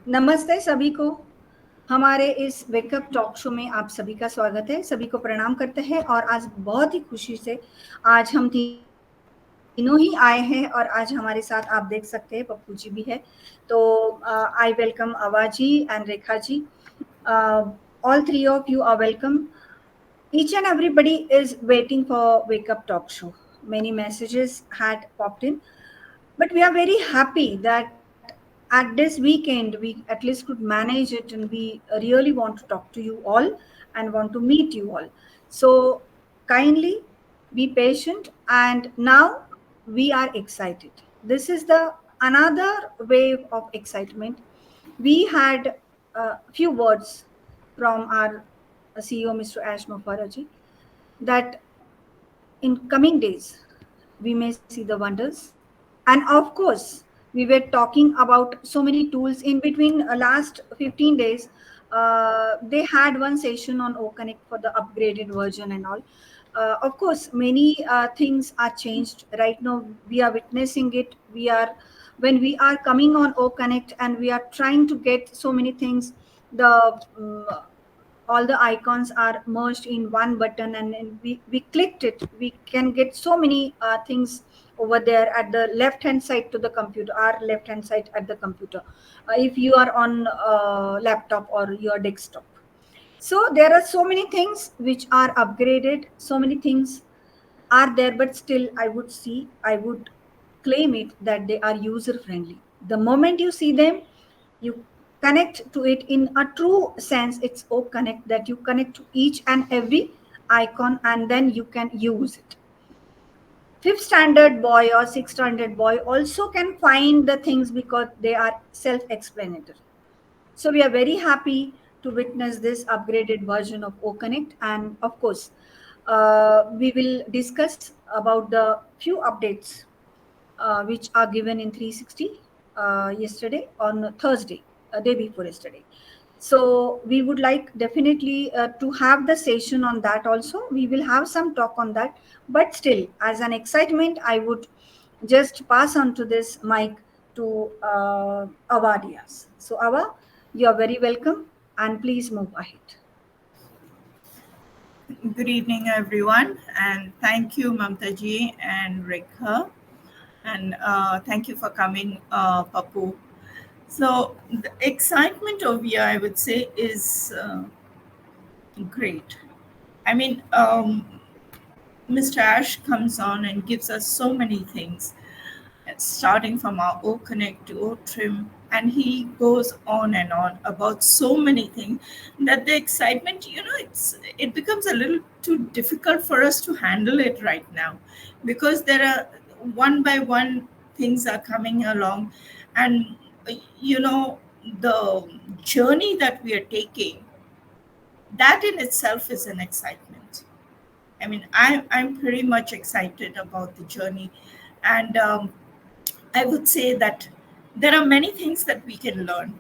नमस्ते सभी को। हमारे इस वेकअप टॉक शो में आप सभी का स्वागत है। सभी को प्रणाम करते हैं और आज बहुत ही खुशी से आज हम तीनों ही आए हैं और आज हमारे साथ आप देख सकते हैं पप्पू जी भी है। तो I welcome Ava ji and Rekha ji. All three of you are welcome. Each and everybody is waiting for Wake Up Talk Show. Many messages had popped in, but we are very happy that at this weekend we at least could manage it, and we really want to talk to you all and want to meet you all. So kindly be patient, and now we are excited. This is the another wave of excitement. We had a few words from our CEO, Mr. Ash Mafaraji, that in coming days we may see the wonders. And of course, we were talking about so many tools in between. Last 15 days, they had one session on OConnect for the upgraded version and all. Of course, many things are changed right now. We are witnessing it. We are when we are coming on OConnect and we are trying to get so many things. The all the icons are merged in one button, and then we clicked it. We can get so many things over there at the left hand side to the computer, our left hand side at the computer, if you are on laptop or your desktop. So there are so many things which are upgraded, so many things are there, but still I would claim it that they are user friendly. The moment you see them, you connect to it in a true sense. It's O Connect, that you connect to each and every icon and then you can use it. Fifth standard boy or sixth standard boy also can find the things because they are self-explanatory. So we are very happy to witness this upgraded version of OConnect, and of course, we will discuss about the few updates which are given in 360 yesterday on Thursday, day before yesterday. So we would like definitely to have the session on that also. We will have some talk on that, but still, as an excitement, I would just pass on to this mic to Ava Diaz. So Ava, you are very welcome, and please move ahead. Good evening, everyone, and thank you, Mamtaji and Rekha, and thank you for coming, Papu. So the excitement over here, I would say, is great. I mean, Mr. Ash comes on and gives us so many things, starting from our O Connect to O Trim, and he goes on and on about so many things that the excitement, it becomes a little too difficult for us to handle it right now, because there are one by one things are coming along, and you know the journey that we are taking, that in itself is an excitement. I mean, I'm pretty much excited about the journey, and I would say that there are many things that we can learn.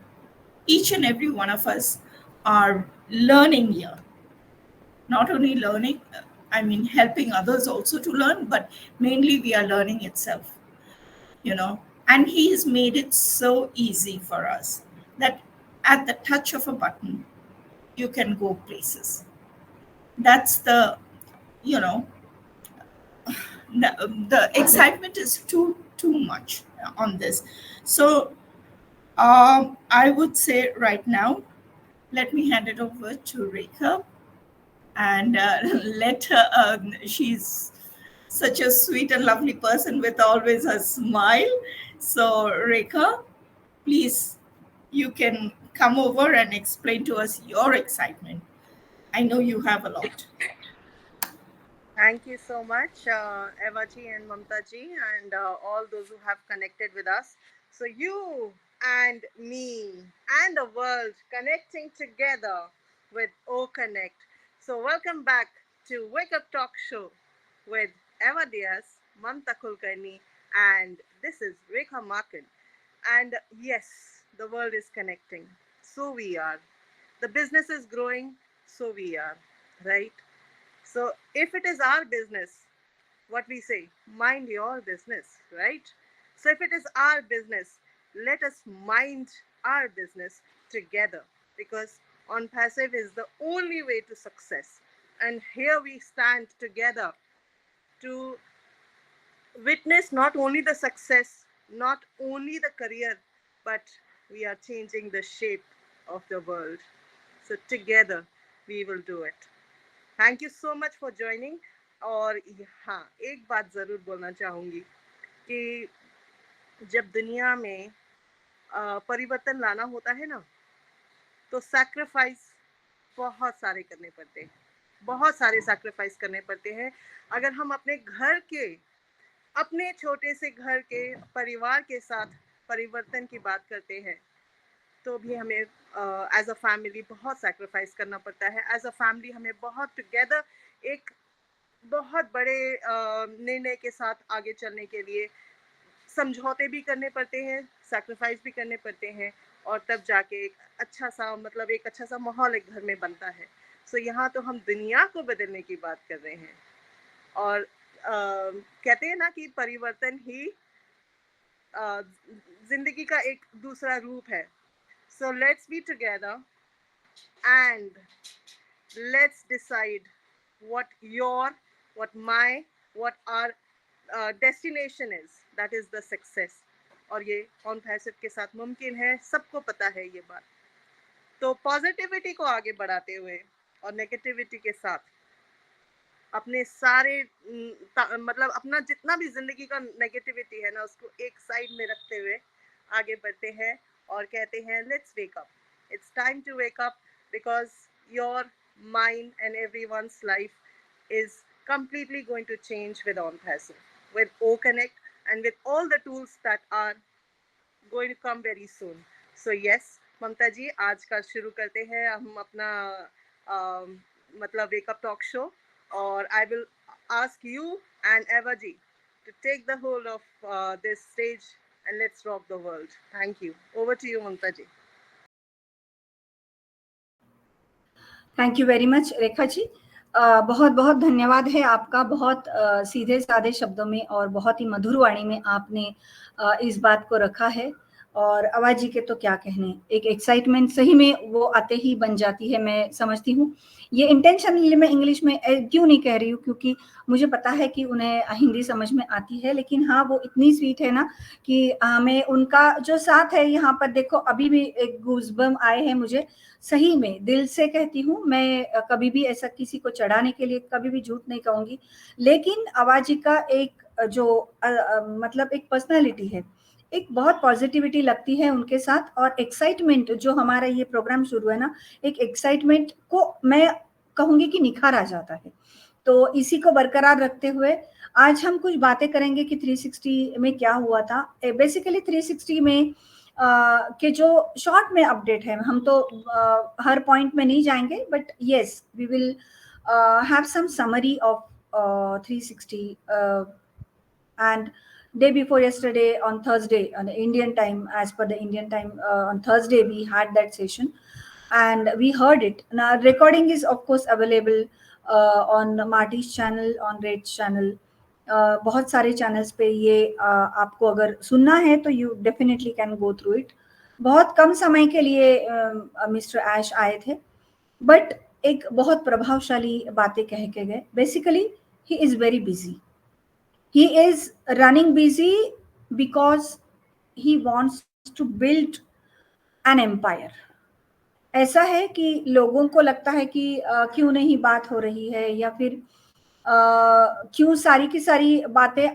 Each and every one of us are learning here. Not only learning, I mean, helping others also to learn, but mainly we are learning itself, you know. And he has made it so easy for us that at the touch of a button, you can go places. That's you know, the excitement is too much on this. So I would say right now, let me hand it over to Rekha and let her. She's such a sweet and lovely person with always a smile. So, Rekha, please, you can come over and explain to us your excitement. I know you have a lot. Thank you so much, Eva ji and Mamta ji, and all those who have connected with us. So, you and me and the world connecting together with O Connect. So, welcome back to Wake Up Talk Show with Eva Diaz, Mamta Kulkarni, and this is Rekha Markin. And yes, the world is connecting. So we are. The business is growing. So we are. Right? So if it is our business, what we say, mind your business, right? So if it is our business, let us mind our business together, because on passive is the only way to success. And here we stand together to witness not only the success, not only the career, but we are changing the shape of the world. So together we will do it. Thank you so much for joining. और हाँ, एक बात ज़रूर बोलना चाहूँगी कि जब दुनिया में परिवर्तन लाना होता है ना, तो सैक्रिफाइस बहुत सारे करने पड़ते हैं, बहुत सारे सैक्रिफाइस करने पड़ते हैं। अगर हम अपने घर के, अपने छोटे से घर के परिवार के साथ परिवर्तन की बात करते हैं, तो भी हमें एज अ फैमिली बहुत सैक्रिफाइस करना पड़ता है। एज अ फैमिली हमें बहुत टुगेदर एक बहुत बड़े निर्णय के साथ आगे चलने के लिए समझौते भी करने पड़ते हैं, सैक्रिफाइस भी करने पड़ते हैं, और तब जाके एक अच्छा सा, मतलब एक अच्छा सा माहौल एक घर में बनता है। सो यहाँ तो हम दुनिया को बदलने की बात कर रहे हैं, और कहते हैं ना कि परिवर्तन ही जिंदगी का एक दूसरा रूप है। So let's be together and let's decide what my, what our destination is. That is the success. और ये ऑन पैसिव के साथ मुमकिन है, सबको पता है ये बात। तो पॉजिटिविटी को आगे बढ़ाते हुए और नेगेटिविटी के साथ अपने सारे मतलब अपना जितना भी जिंदगी का नेगेटिविटी है ना, उसको एक साइड में रखते हुए आगे बढ़ते हैं और कहते हैं let's wake up, it's time to wake up, because your mind and everyone's life is completely going to change with On Passive, with O Connect, and with all the tools that are going to come very soon. So yes, ममता जी, आज का शुरू करते हैं हम अपना मतलब wake up talk show, और I will ask you and Eva ji to take the whole of this stage and let's rock the world. Thank you. Over to you, Mamta ji. Thank you very much Rekha ji. बहुत बहुत धन्यवाद है आपका। बहुत सीधे साधे शब्दों में और बहुत ही मधुर वाणी में आपने इस बात को रखा है। और आवाज जी के तो क्या कहने, एक एक्साइटमेंट सही में वो आते ही बन जाती है। मैं समझती हूँ ये इंटेंशनली मैं इंग्लिश में क्यों नहीं कह रही हूँ, क्योंकि मुझे पता है कि उन्हें हिंदी समझ में आती है, लेकिन हाँ वो इतनी स्वीट है ना कि हमें उनका जो साथ है यहाँ पर, देखो अभी भी एक गूज़बम्प आए हैं मुझे, सही में दिल से कहती हूँ। मैं कभी भी ऐसा किसी को चढ़ाने के लिए कभी भी झूठ नहीं कहूंगी, लेकिन आवाज जी का एक जो मतलब एक पर्सनालिटी है, एक बहुत पॉजिटिविटी लगती है उनके साथ, और एक्साइटमेंट जो हमारा ये प्रोग्राम शुरू है ना, एक एक्साइटमेंट को मैं कहूंगी कि निखार आ जाता है। तो इसी को बरकरार रखते हुए आज हम कुछ बातें करेंगे कि 360 में क्या हुआ था। बेसिकली 360 में के जो शॉर्ट में अपडेट है, हम तो हर पॉइंट में नहीं जाएंगे, but yes we will have some summary of 360 and day before yesterday on Thursday on Indian time, as per the Indian time, on Thursday we had that session and we heard it. Now recording is of course available on Marty's channel, on Red's channel, बहुत सारे channels पे ये आपको अगर सुनना है तो you definitely can go through it. बहुत कम समय के लिए मिस्टर ऐश आए थे, बट एक बहुत प्रभावशाली बातें कह के गए। Basically he is very busy, he is running busy because he wants to build an empire. ऐसा है कि लोगों को लगता है कि क्यों नहीं बात हो रही है, या फिर क्यों सारी की सारी बातें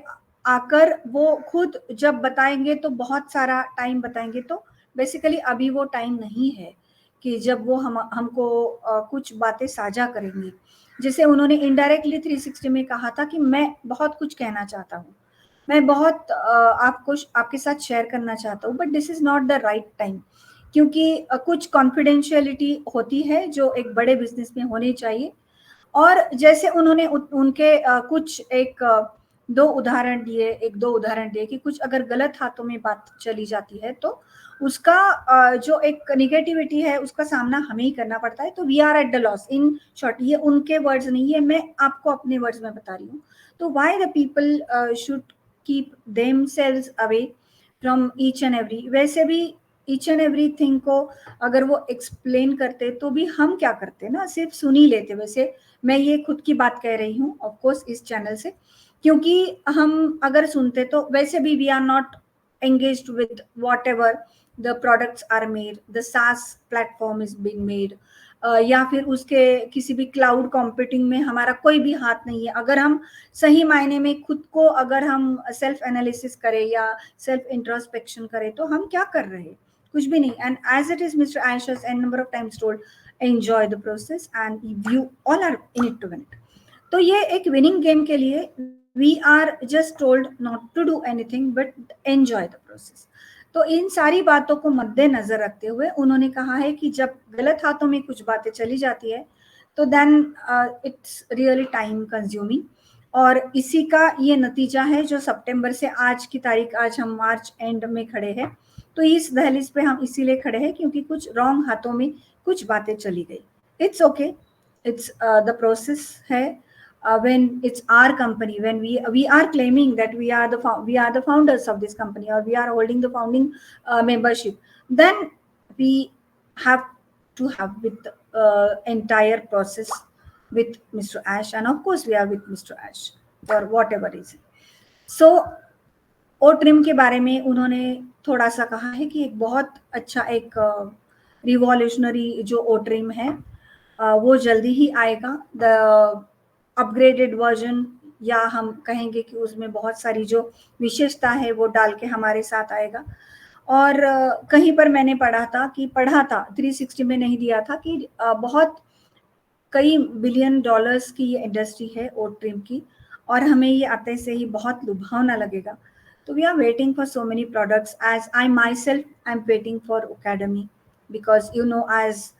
आकर वो खुद जब बताएंगे तो बहुत सारा टाइम बताएंगे। तो बेसिकली अभी वो टाइम नहीं है कि जब वो हमको कुछ बातें साझा करेंगे। जैसे उन्होंने इनडायरेक्टली 360 में कहा था कि मैं बहुत कुछ कहना चाहता हूँ, मैं बहुत आपको आपके साथ शेयर करना चाहता हूँ, but this is not the right time, क्योंकि कुछ कॉन्फिडेंशियलिटी होती है जो एक बड़े बिजनेस में होनी चाहिए। और जैसे उन्होंने उनके कुछ एक दो उदाहरण दिए कि कुछ अगर गलत हाथों में बात चली जाती है तो उसका जो एक निगेटिविटी है उसका सामना हमें ही करना पड़ता है। तो we are at the loss, in short. ये उनके वर्ड्स नहीं है, मैं आपको अपने वर्ड्स में बता रही हूँ। तो why the people should keep themselves away from each and every. वैसे भी ईच एंड एवरी थिंग को अगर वो एक्सप्लेन करते तो भी हम क्या करते ना, सिर्फ सुन ही लेते. वैसे मैं ये खुद की बात कह रही हूँ ऑफ कोर्स इस चैनल से, क्योंकि हम अगर सुनते तो वैसे भी we are not engaged with whatever the products are made, the SaaS platform is being made, या फिर उसके किसी भी क्लाउड कंप्यूटिंग में हमारा कोई भी हाथ नहीं है. अगर हम सही मायने में खुद को अगर हम सेल्फ एनालिसिस करें या सेल्फ इंट्रोस्पेक्शन करें तो हम क्या कर रहे हैं, कुछ भी नहीं. And as it is mister Ash has n number of times told, enjoy the process and you all are in it to win it. तो ये एक विनिंग गेम के लिए we are just told not to do anything but enjoy the process. तो इन सारी बातों को मद्देनजर रखते हुए उन्होंने कहा है कि जब गलत हाथों में कुछ बातें चली जाती है तो then it's really time consuming. और इसी का ये नतीजा है जो सितंबर से आज की तारीख, आज हम मार्च एंड में खड़े हैं. तो इस दहलीज पे हम इसीलिए खड़े हैं क्योंकि कुछ रॉन्ग हाथों में कुछ बातें चली गई. It's okay, it's the process है. When it's our company, when we are claiming that we are the founders of this company or we are holding the founding membership, then we have to have with entire process with Mr. Ash, and of course we are with Mr. Ash for whatever reason. So ओ ट्रिम के बारे में उन्होंने थोड़ा सा कहा है कि एक बहुत अच्छा एक रिवॉल्यूशनरी जो ओ ट्रिम है वो जल्दी ही आएगा. द अपग्रेडेड वर्जन, या हम कहेंगे कि उसमें बहुत सारी जो विशेषता है वो डाल के हमारे साथ आएगा. और कहीं पर मैंने पढ़ा था 360 में नहीं दिया था कि बहुत कई बिलियन डॉलर्स की ये इंडस्ट्री है ओ ट्रिम की, और हमें ये आते से ही बहुत लुभावना लगेगा. So we are waiting for so many products. As I myself am waiting for Academy, because as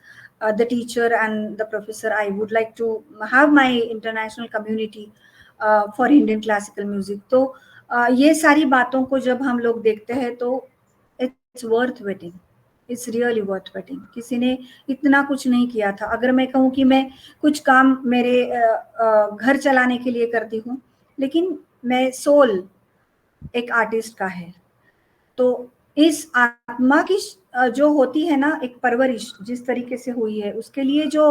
the teacher and the professor, I would like to have my international community for Indian classical music. तो ये सारी बातों को जब हम लोग देखते हैं तो it's worth waiting. It's really worth waiting. किसी ने इतना कुछ नहीं किया था. अगर मैं कहूँ कि मैं कुछ काम मेरे घर चलाने के लिए करती हूँ, लेकिन मैं सोल एक आर्टिस्ट का है. तो इस आत्मा की जो होती है ना, एक परवरिश जिस तरीके से हुई है, उसके लिए जो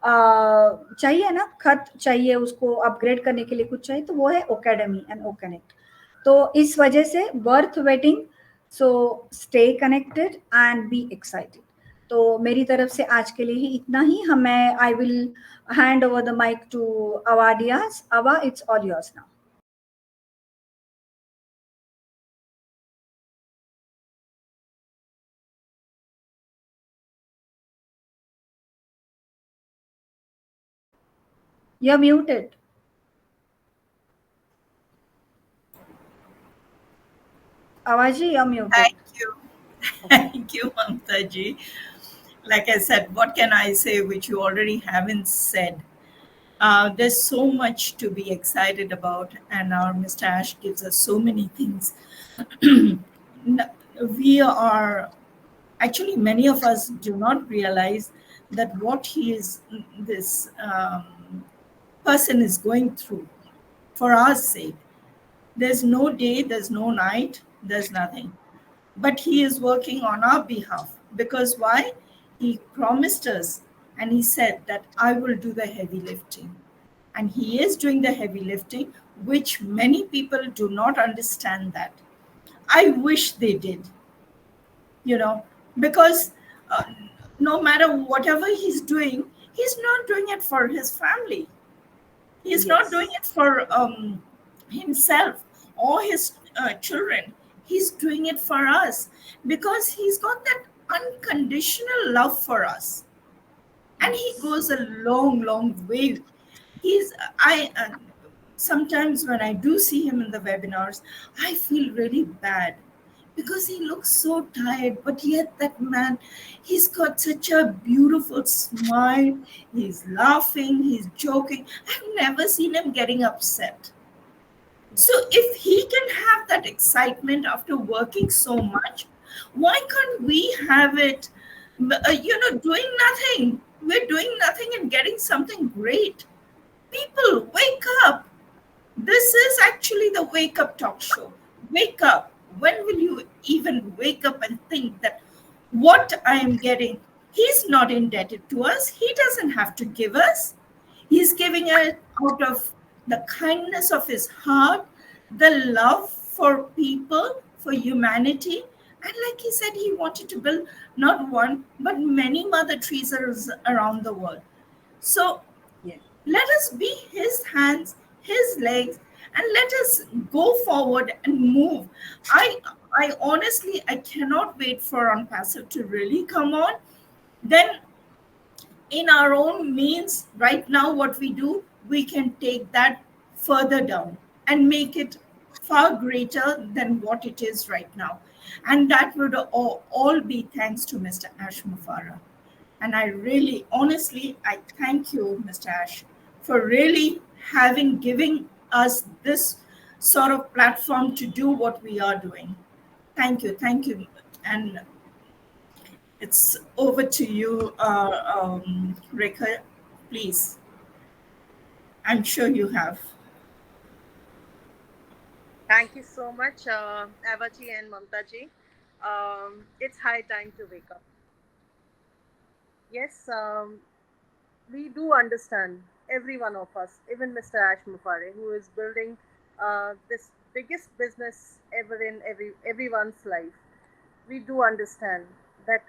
चाहिए ना, खत चाहिए उसको अपग्रेड करने के लिए, कुछ चाहिए, तो वो है ओकेडमी एंड ओ कनेक्ट. तो इस वजह से worth waiting. So stay connected and be excited. तो मेरी तरफ से आज के लिए ही इतना ही. हमें I will hand over the mic to Ava Diaz. Ava, it's all yours now. You're muted. Awaji, you're muted. Thank you. Thank you, Mamta ji. Like I said, what can I say which you already haven't said? There's so much to be excited about, and our Mr. Ash gives us so many things. We are actually, many of us do not realize that what this person is going through for our sake. There's no day, there's no night, there's nothing. But he is working on our behalf. Because why? He promised us and he said that I will do the heavy lifting. And he is doing the heavy lifting, which many people do not understand that. I wish they did, because no matter whatever he's doing, he's not doing it for his family. He's not doing it for himself or his children. He's doing it for us because he's got that unconditional love for us. And he goes a long, long way. Sometimes when I do see him in the webinars, I feel really bad because he looks so tired, but yet that man, he's got such a beautiful smile. He's laughing, he's joking. I've never seen him getting upset. So if he can have that excitement after working so much, why can't we have it, doing nothing? We're doing nothing and getting something great. People, wake up. This is actually the wake up talk show. Wake up. When will you even wake up and think that what I am getting, he's not indebted to us. He doesn't have to give us. He's giving it out of the kindness of his heart, the love for people, for humanity. And like he said, he wanted to build not one, but many Mother Teresa's around the world. So Yes. let us be his hands, his legs, and let us go forward and move. I honestly, I cannot wait for On Passive to really come on. Then in our own means, right now, what we do, we can take that further down and make it far greater than what it is right now. And that would all be thanks to Mr. Ash Mufarah. And I really, honestly, I thank you, Mr. Ash, for really giving us this sort of platform to do what we are doing. Thank you. And it's over to you, Rekha, please. I'm sure you have. Thank you so much, Avaji and Mamtaji. It's high time to wake up. Yes, we do understand, every one of us, even Mr. Ash Mufare, who is building this biggest business ever in everyone's life. We do understand that,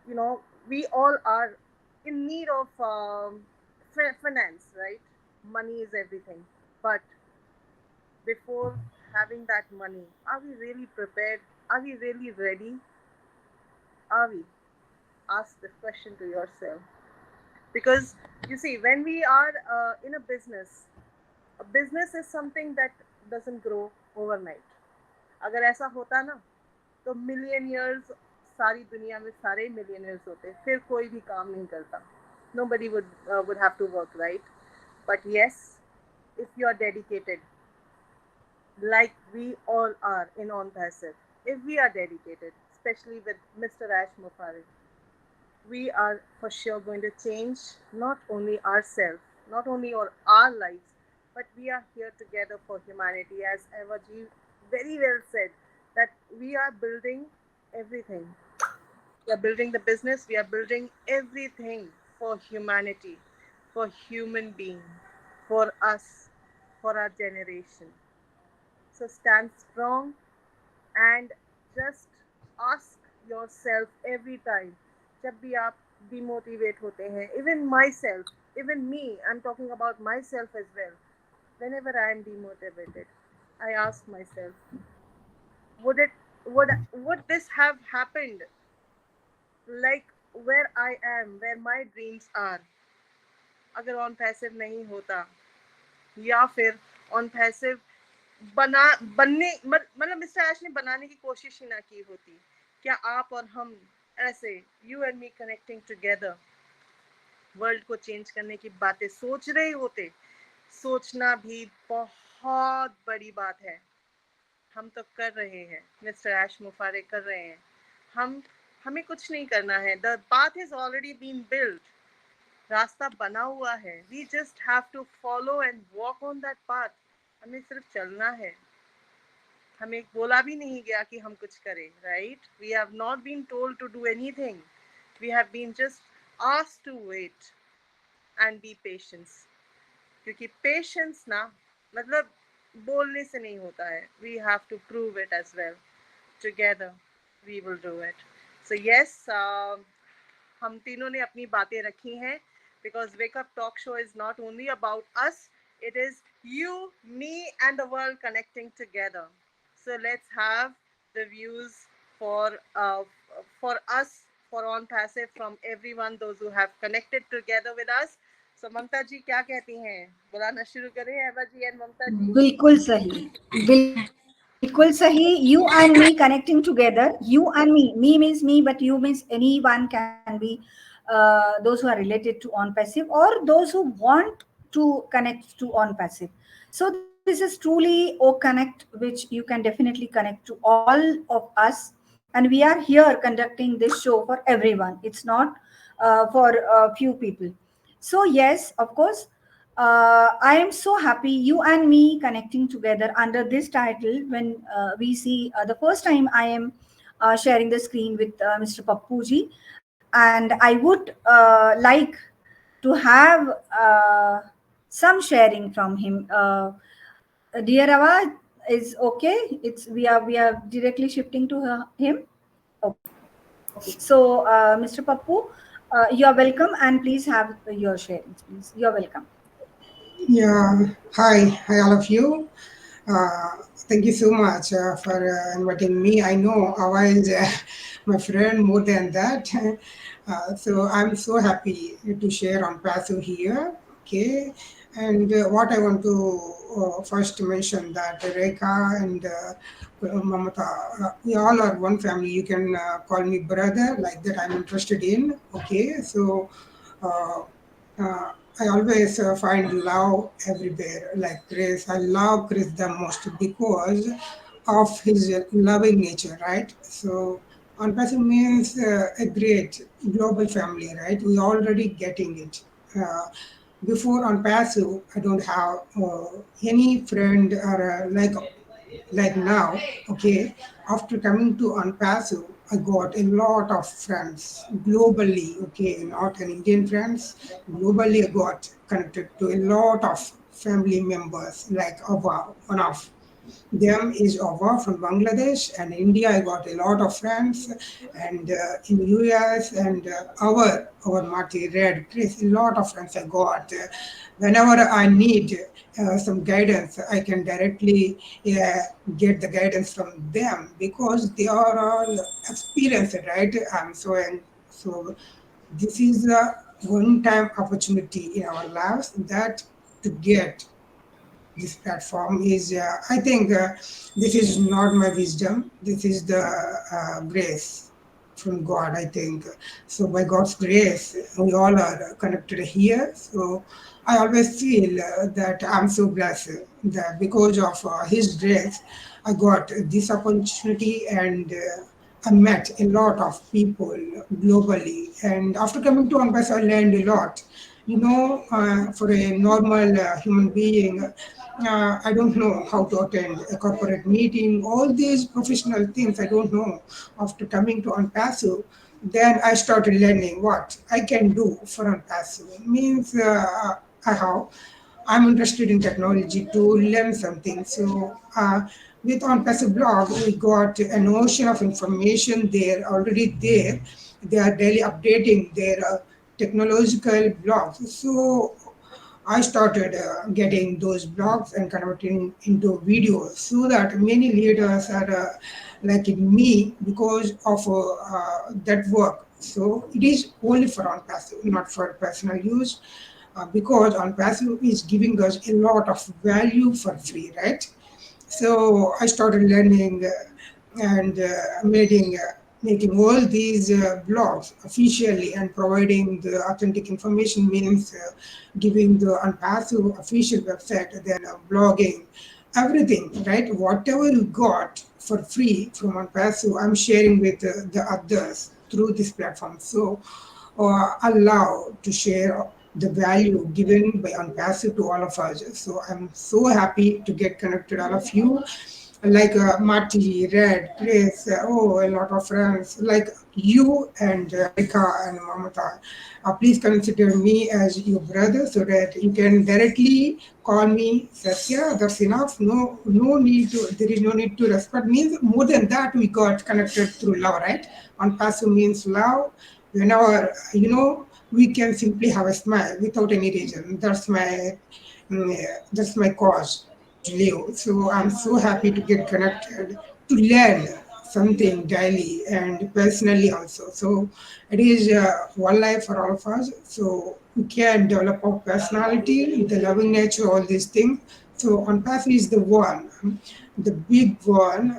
you know, we all are in need of finance, right? Money is everything. But before having that money, are we really prepared? Are we really ready? Are we? Ask this question to yourself. Because you see, when we are in a business is something that doesn't grow overnight. अगर ऐसा होता ना, तो million years, सारी दुनिया में सारे million years होते, फिर कोई भी काम नहीं करता. Nobody would have to work, right? But yes, if you are dedicated, like we all are in On Passive, if we are dedicated, especially with Mr. Ash Mufari, we are for sure going to change not only ourselves, not only our lives, but we are here together for humanity. As Evaji very well said, that we are building everything. We are building the business, we are building everything for humanity, for human being, for us, for our generation. So stand strong and just ask yourself every time, जब भी आप demotivate होते हैं, even myself, even me, I'm talking about myself as well. Whenever I am demotivated, I ask myself, would it would this have happened like where I am, where my dreams are, अगर on passive नहीं होता, या फिर on passive मतलब mister ऐश ने बनाने की कोशिश ही ना की होती, क्या आप और हम ऐसे you and me connecting together world को चेंज करने की बातें सोच रहे होते? सोचना भी बहुत बड़ी बात है. हम तो कर रहे हैं, मिस्टर ऐश मुफारे कर रहे हैं. हमें कुछ नहीं करना है. The path is already been build. रास्ता बना हुआ है. We just have to follow and walk on that path. हमें सिर्फ चलना है. हमें बोला भी नहीं गया कि हम कुछ करें, right? We have not been told to do anything. We have been just asked to wait and be patience. क्योंकि पेशेंस ना मतलब बोलने से नहीं होता है. We have to prove it as well. Together we will do it. So yes, हम तीनों ने अपनी बातें रखी हैं, because Wake Up Talk Show is not only about us, it is you, me, and the world connecting together. So let's have the views for us, for On Passive, from everyone, those who have connected together with us. So ममता जी क्या कहती हैं? बुलाना शुरू करें एवा जी and ममता जी? बिल्कुल सही, बिल्कुल सही. You and me connecting together. You and me. Me means me, but you means anyone can be those who are related to On Passive or those who want to connect to On Passive. So this is truly O Connect, which you can definitely connect to all of us. And we are here conducting this show for everyone. It's not for a few people. So yes, of course, I am so happy you and me connecting together under this title when we see the first time I am sharing the screen with Mr. Pappuji, and I would like to have some sharing from him. Dear Ava, is okay. It's we are directly shifting to him. Okay. So, Mr. Pappu, you are welcome, and please have your sharings, please. You are welcome. Yeah, hi, all of you. Thank you so much for inviting me. I know Ava is my friend more than that. So I'm so happy to share on Passive here. Okay, and what I want to first mention that Rekha and Mamata, we all are one family. You can call me brother, like that. I'm interested in. Okay, so. Uh, uh, I always find love everywhere, like Chris. I love Chris the most because of his loving nature, right? So, on passive means a great global family, right? We already getting it. Before on passive, I don't have any friend or like now. Okay, after coming to on passive, I got a lot of friends globally. Okay, not an Indian friends. Globally, I got connected to a lot of family members like Ava, one of them is Ava from Bangladesh, and India. I got a lot of friends, and in US and our Marty Red Chris, a lot of friends I got. Whenever I need some guidance, I can directly uh, get the guidance from them because they are all experienced, right? So this is a one-time opportunity in our lives that to get this platform is I think this is not my wisdom, this is the grace from God, I think. So by God's grace we all are connected here. So I always feel that I'm so blessed that because of his grace I got this opportunity, and I met a lot of people globally, and after coming to Anbas I learned a lot. For a normal human being, I don't know how to attend a corporate meeting, all these professional things I don't know. After coming to Unpassive, then I started learning what I can do for Unpassive. Means I'm interested in technology to learn something. So with OnPassive blog, we got an ocean of information there already there. They are daily updating their technological blogs. So I started getting those blogs and converting into videos so that many leaders are like me because of that work. So it is only for on passive, not for personal use, because on passive is giving us a lot of value for free, right? So I started learning and making all these blogs officially and providing the authentic information means giving the unpassive official website, then blogging, everything, right? Whatever you got for free from unpassive, I'm sharing with the others through this platform. So allow to share the value given by Unpassive to all of us. So I'm so happy to get connected all of you, like Marty, Red, Chris, a lot of friends like you and Rika and Mamata. Please consider me as your brother so that you can directly call me Satya. That's enough. No need to. There is no need to respect. Means more than that, we got connected through love, right? Unpassive means love. Whenever we can simply have a smile without any reason. That's my cause to live. So I'm so happy to get connected to learn something daily and personally also. So it is one life for all of us. So we can develop our personality, the loving nature, all these things. So on path is the one, the big one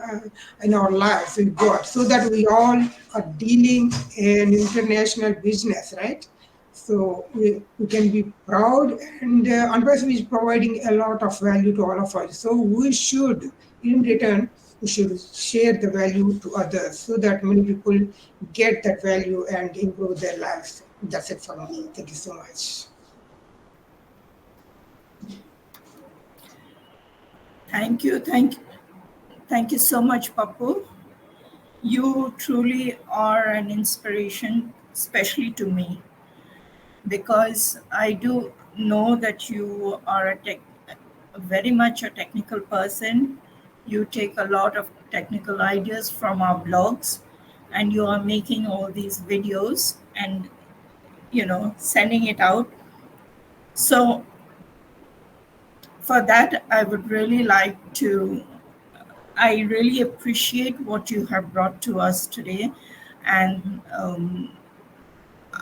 in our lives we got, so that we all are dealing in international business, right? So we can be proud, and Unpassive is providing a lot of value to all of us. So we should, in return, we should share the value to others so that many people get that value and improve their lives. That's it from me. Thank you so much. Thank you so much, Papu. You truly are an inspiration, especially to me, because I do know that you are very much a technical person. You take a lot of technical ideas from our blogs, and you are making all these videos and sending it out. So for that, I really appreciate what you have brought to us today, and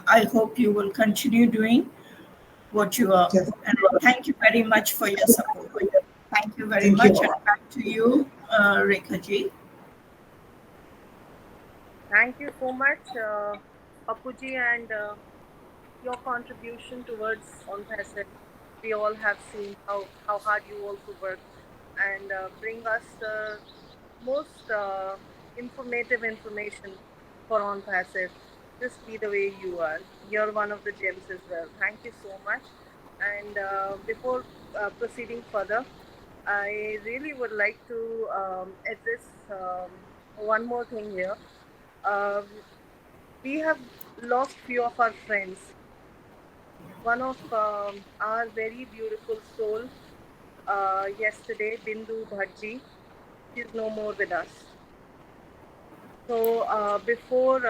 I hope you will continue doing what you are. Yes. And thank you very much for your support. Thank you very Thank you. much, and back to you, Rekha ji. Thank you so much, Papuji, and your contribution towards On Passive. We all have seen how hard you also work and bring us the most informative information for On Passive. Just be the way you are. You're one of the gems as well. Thank you so much. And before proceeding further, I really would like to address one more thing here. Um, we have lost few of our friends. One of our very beautiful soul yesterday, Bindu Bhaji, she's no more with us. So before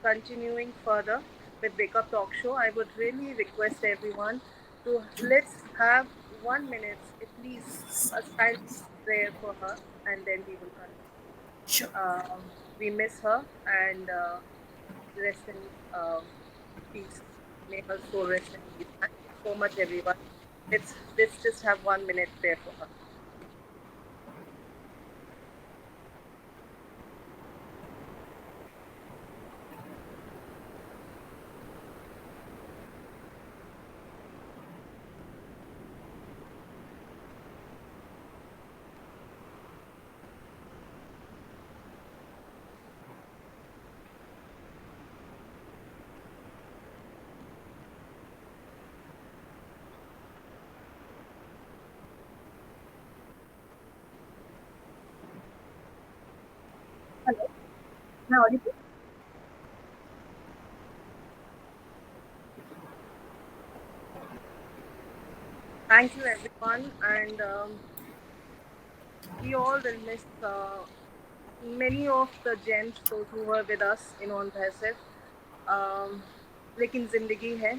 continuing further with Wake Up Talk Show, I would really request everyone to let's have 1 minute, at least a silent prayer for her, and then we will continue. Sure. We miss her and rest in peace. May her soul rest in peace. Thank you so much, everyone. Let's just have 1 minute prayer for her. Hello. Am I audible? Thank you, everyone, and we all will miss many of the gems, those who were with us in On Passive. लेकिन जिंदगी है,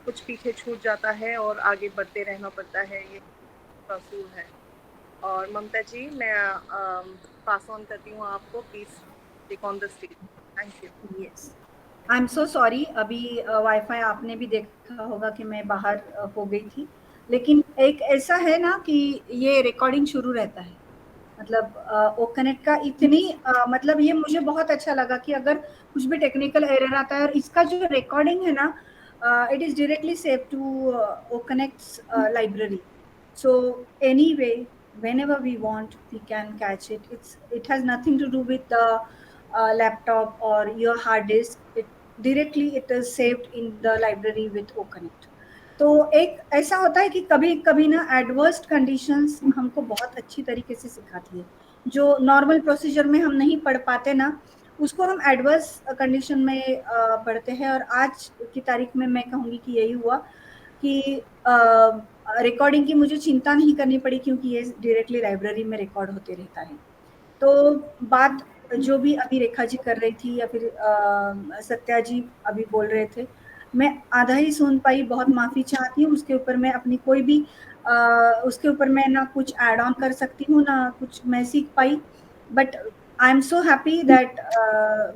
कुछ पीछे छूट जाता है और आगे बढ़ते रहना पड़ता है, ये असूल है. और ममता जी, मैं पास ऑन करती हूँ आपको. Please take on the stage. Thank you. Yes, I am so sorry. अभी वाईफाई आपने भी देखा होगा कि मैं बाहर हो गई थी, लेकिन एक ऐसा है ना कि ये रिकॉर्डिंग शुरू रहता है. मतलब ओ कनेक्ट का इतनी मतलब ये मुझे बहुत अच्छा लगा कि अगर कुछ भी टेक्निकल एरर आता है और इसका जो रिकॉर्डिंग है ना, it is directly save to O connects library. So anyway, whenever we want, we can catch it. It has nothing to do with the laptop or your hard disk. It is saved in the library with OConnect. तो एक ऐसा होता है कि कभी कभी ना adverse conditions हमको बहुत अच्छी तरीके से सिखाती है. जो नॉर्मल प्रोसीजर में हम नहीं पढ़ पाते ना, उसको हम एडवर्स कंडीशन में पढ़ते हैं. और आज की तारीख में मैं कहूँगी कि यही हुआ कि रिकॉर्डिंग की मुझे चिंता नहीं करनी पड़ी, क्योंकि ये डायरेक्टली लाइब्रेरी में रिकॉर्ड होते रहता है. तो बात जो भी अभी रेखा जी कर रही थी या फिर सत्या जी अभी बोल रहे थे, मैं आधा ही सुन पाई. बहुत माफी चाहती हूँ. उसके ऊपर मैं अपनी कोई भी उसके ऊपर मैं ना कुछ ऐड ऑन कर सकती हूँ ना कुछ मैं सीख पाई. But I am so happy that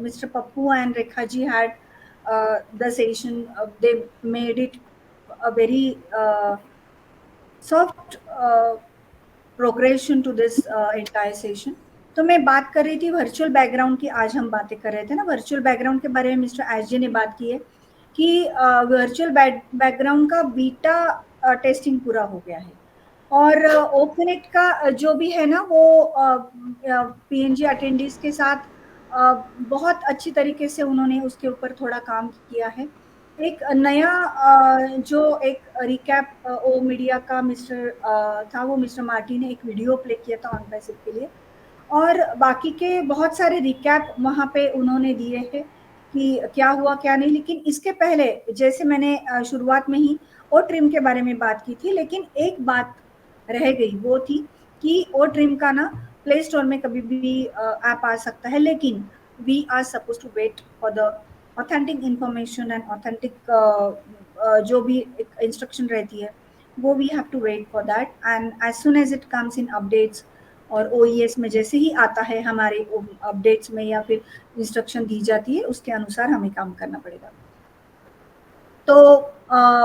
mister Pappu and Rekha ji had the session. They made it a very soft progression to this entire session. तो मैं बात कर रही थी वर्चुअल बैकग्राउंड की. आज हम बातें कर रहे थे ना वर्चुअल बैकग्राउंड के बारे में. मिस्टर एस जी ने बात की है कि वर्चुअल बैकग्राउंड का बीटा टेस्टिंग पूरा हो गया है. और ओपनेट का जो भी है ना, वो पीएनजी अटेंडीज के साथ बहुत अच्छी तरीके से उन्होंने उसके ऊपर थोड़ा काम किया है. एक नया जो एक रिकैप ओ मीडिया का मिस्टर था, वो मिस्टर मार्टी ने एक वीडियो प्ले किया था ऑन पैसिव के लिए, और बाकी के बहुत सारे रिकैप वहाँ पे उन्होंने दिए हैं कि क्या हुआ क्या नहीं। लेकिन इसके पहले जैसे मैंने शुरुआत में ही ओ ट्रिम के बारे में बात की थी, लेकिन एक बात रह गई, वो थी कि ओ ट्रिम का ना प्ले स्टोर में कभी भी ऐप आ सकता है, लेकिन we are suppose to wait for the authentic information and authentic जो भी इंस्ट्रक्शन रहती है, वो we have to wait for that, and as soon as it comes in updates और OES में जैसे ही आता है हमारे अपडेट्स में या फिर इंस्ट्रक्शन दी जाती है, उसके अनुसार हमें काम करना पड़ेगा। तो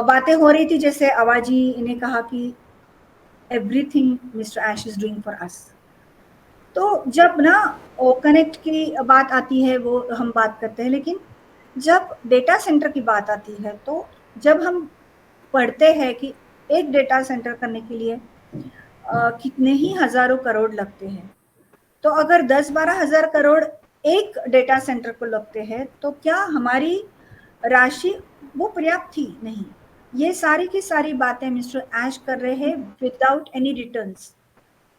बातें हो रही थी, जैसे आवाजी ने कहा कि everything mister Ash is doing for us. तो जब ना कनेक्ट की बात आती है वो हम बात करते हैं, लेकिन जब डेटा सेंटर की बात आती है, तो जब हम पढ़ते हैं कि एक डेटा सेंटर करने के लिए कितने ही हजारों करोड़ लगते हैं, तो अगर 10-12 हजार करोड़ एक डेटा सेंटर को लगते हैं, तो क्या हमारी राशि वो पर्याप्त थी? नहीं। ये सारी की सारी बातें मिस्टर ऐश कर रहे हैं विदाउट एनी रिटर्न्स,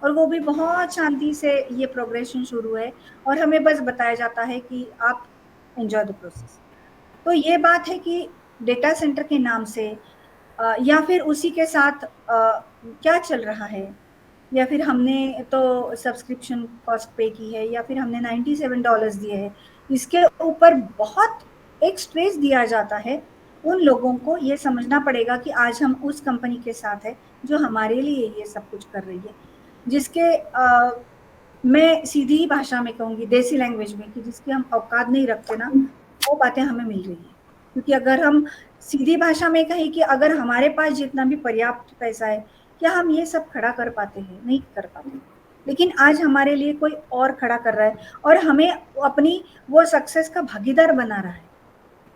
और वो भी बहुत शांति से ये प्रोग्रेशन शुरू है, और हमें बस बताया जाता है कि आप एंजॉय द प्रोसेस। तो ये बात है कि डेटा सेंटर के नाम से या फिर उसी के साथ क्या चल रहा है, या फिर हमने तो सब्सक्रिप्शन कॉस्ट पे की है, या फिर हमने $97 दिए हैं, इसके ऊपर बहुत एक स्ट्रेस दिया जाता है। उन लोगों को ये समझना पड़ेगा कि आज हम उस कंपनी के साथ है जो हमारे लिए ये सब कुछ कर रही है, जिसके मैं सीधी भाषा में कहूँगी, देसी लैंग्वेज में, कि जिसकी हम औकात नहीं रखते ना, वो बातें हमें मिल रही है। क्योंकि अगर हम सीधी भाषा में कहें कि अगर हमारे पास जितना भी पर्याप्त पैसा है, क्या हम ये सब खड़ा कर पाते हैं? नहीं कर पाते। लेकिन आज हमारे लिए कोई और खड़ा कर रहा है, और हमें अपनी वो सक्सेस का भागीदार बना रहा है।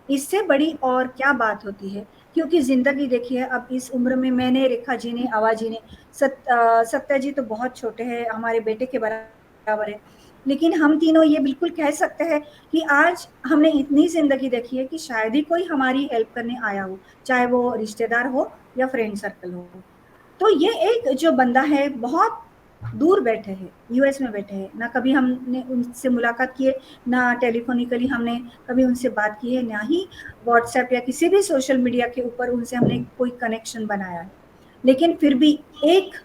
इससे बड़ी और क्या बात होती है? क्योंकि जिंदगी देखिए, अब इस उम्र में मैंने, रेखा जी ने, आवाज जी ने, सत्या जी तो बहुत छोटे हैं, हमारे बेटे के बराबर है, लेकिन हम तीनों ये बिल्कुल कह सकते हैं कि आज हमने इतनी जिंदगी देखी है कि शायद ही कोई हमारी हेल्प करने आया हो, चाहे वो रिश्तेदार हो या फ्रेंड सर्कल हो। तो ये एक जो बंदा है, बहुत दूर बैठे हैं, US में बैठे हैं, ना कभी हमने उनसे मुलाकात की है, ना टेलीफोनिकली हमने कभी उनसे बात की है, ना ही व्हाट्सएप या किसी भी सोशल मीडिया के ऊपर उनसे हमने कोई कनेक्शन बनाया है। लेकिन फिर भी एक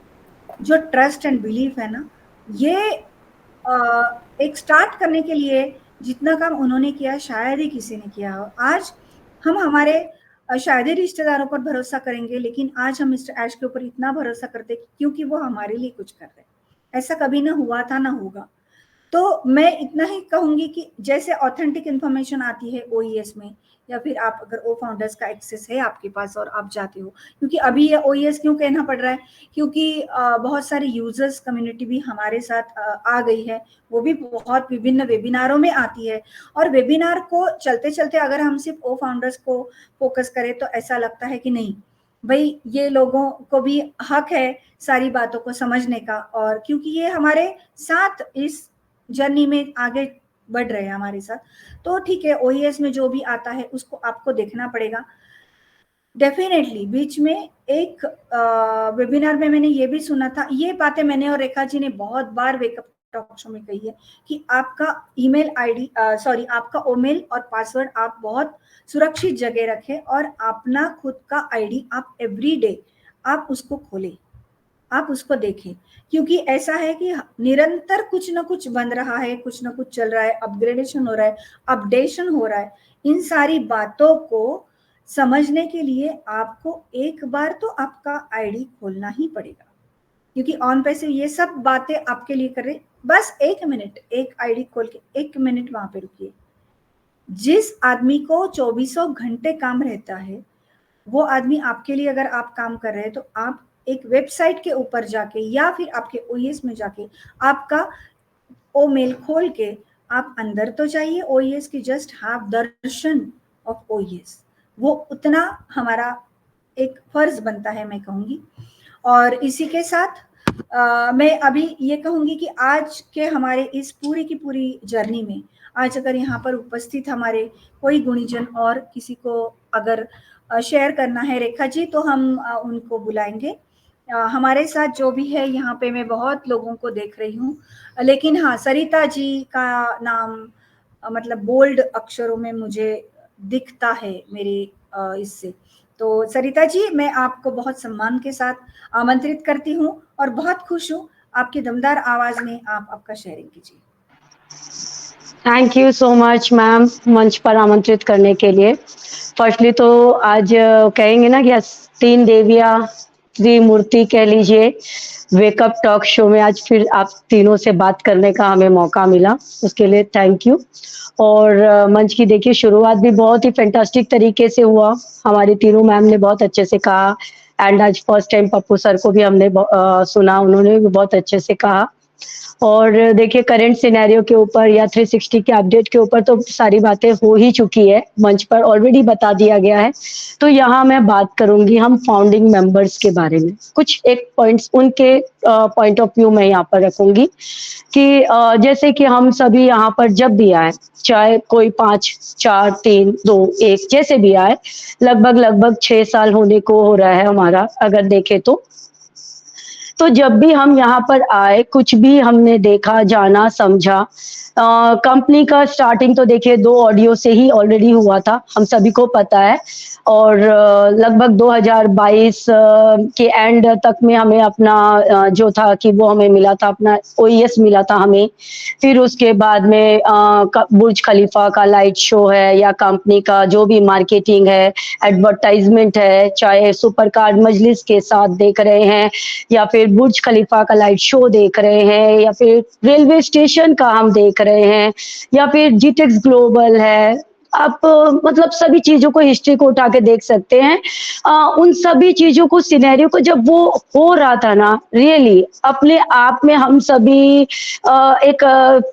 जो ट्रस्ट एंड बिलीफ है ना, ये एक स्टार्ट करने के लिए जितना काम उन्होंने किया शायद ही किसी ने किया हो। आज हम हमारे शायद ही रिश्तेदारों पर भरोसा करेंगे, लेकिन आज हम मिस्टर ऐश के ऊपर इतना भरोसा करते क्योंकि वो हमारे लिए कुछ कर रहे हैं। ऐसा कभी ना हुआ था, ना होगा। तो मैं इतना ही कहूंगी कि जैसे ऑथेंटिक इन्फॉर्मेशन आती है OES में, या फिर आप अगर ओ फाउंडर्स का एक्सेस है आपके पास और आप जाते हो, क्योंकि अभी ये OES क्यों कहना पड़ रहा है, क्योंकि बहुत सारे यूजर्स कम्युनिटी भी हमारे साथ आ गई है, वो भी बहुत विभिन्न वेबिनारों में आती है, और वेबिनार को चलते चलते अगर हम सिर्फ ओ फाउंडर्स को फोकस करें तो ऐसा लगता है कि नहीं भाई, ये लोगों को भी हक है सारी बातों को समझने का, और क्योंकि ये हमारे साथ इस जर्नी में आगे बढ़ रहे हैं हमारे साथ, तो ठीक है, OES में जो भी आता है उसको आपको देखना पड़ेगा। डेफिनेटली बीच में एक वेबिनार में मैंने ये भी सुना था, ये बातें मैंने और रेखा जी ने बहुत बार वेकअप टॉक शो में कही है, कि आपका ईमेल आईडी सॉरी आपका ओमेल और पासवर्ड आप बहुत सुरक्षित जगह रखें, और अपना खुद का आईडी आप एवरी डे आप उसको खोलें, आप उसको देखें, क्योंकि ऐसा है कि निरंतर कुछ ना कुछ बन रहा है, कुछ ना कुछ चल रहा है, अपग्रेडेशन हो रहा है, अपडेशन हो रहा है। इन सारी बातों को समझने के लिए आपको एक बार तो आपका आईडी खोलना ही पड़ेगा, क्योंकि ऑन पैसिव ये सब बातें आपके लिए कर रहे। बस 1 मिनट, एक आईडी खोल के 1 मिनट वहां पे रुकिए। जिस आदमी को 24 घंटे काम रहता है, वो आदमी आपके लिए अगर आप काम कर रहे हैं, तो आप एक वेबसाइट के ऊपर जाके या फिर आपके OES में जाके आपका ओ मेल खोल के आप अंदर तो जाइए OES की, just have Darshan of OES। वो उतना हमारा एक फर्ज बनता है, मैं कहूंगी। और इसी के साथ मैं अभी ये कहूँगी कि आज के हमारे इस पूरी की पूरी जर्नी में आज अगर यहाँ पर उपस्थित हमारे कोई गुणीजन और किसी को अगर शेयर करना है रेखा जी, तो हम उनको बुलाएंगे। हमारे साथ जो भी है यहाँ पे मैं बहुत लोगों को देख रही हूँ, लेकिन हाँ, सरिता जी का नाम मतलब बोल्ड अक्षरों में मुझे दिखता है मेरी इससे। तो सरिता जी, मैं आपको बहुत सम्मान के साथ आमंत्रित करती हूँ और बहुत खुश हूँ आपकी दमदार आवाज में। आप आपका शेयरिंग कीजिए। Thank you so much ma'am, मंच पर आमंत्रित करने के लिए। फर्स्टली तो आज कहेंगे ना कि 3 देवियाँ त्रिमूर्ति कह लीजिए, वेकअप टॉक शो में आज फिर आप तीनों से बात करने का हमें मौका मिला, उसके लिए थैंक यू। और मंच की देखिए शुरुआत भी बहुत ही फैंटास्टिक तरीके से हुआ, हमारी तीनों मैम ने बहुत अच्छे से कहा एंड आज फर्स्ट टाइम पप्पू सर को भी हमने सुना, उन्होंने भी बहुत अच्छे से कहा। और देखिए करंट सिनेरियो के ऊपर या 360 के अपडेट के ऊपर तो सारी बातें हो ही चुकी है, मंच पर ऑलरेडी बता दिया गया है। तो यहाँ मैं बात करूंगी हम फाउंडिंग मेंबर्स के बारे में, कुछ एक पॉइंट्स उनके पॉइंट ऑफ व्यू में यहाँ पर रखूंगी कि जैसे कि हम सभी यहाँ पर जब भी आए, चाहे कोई 5, 4, 3, 2, 1 जैसे भी आए, लगभग 6 साल होने को हो रहा है हमारा अगर देखे तो जब भी हम यहाँ पर आए कुछ भी हमने देखा, जाना, समझा। कंपनी का स्टार्टिंग तो देखिए 2 ऑडियो से ही ऑलरेडी हुआ था, हम सभी को पता है। और लगभग 2022 के एंड तक में हमें अपना जो था कि वो हमें मिला था, अपना OES मिला था हमें। फिर उसके बाद में बुर्ज खलीफा का लाइट शो है या कंपनी का जो भी मार्केटिंग है, एडवर्टाइजमेंट है, चाहे सुपर कार मजलिस के साथ देख रहे हैं या फिर बुर्ज खलीफा का लाइट शो देख रहे हैं या फिर रेलवे स्टेशन का हम देख रहे हैं या फिर जीटेक्स ग्लोबल है। आप मतलब सभी चीजों को, हिस्ट्री को उठा के देख सकते हैं। उन सभी चीजों को, सिनेरियो को जब वो हो रहा था ना, रियली अपने आप में हम सभी एक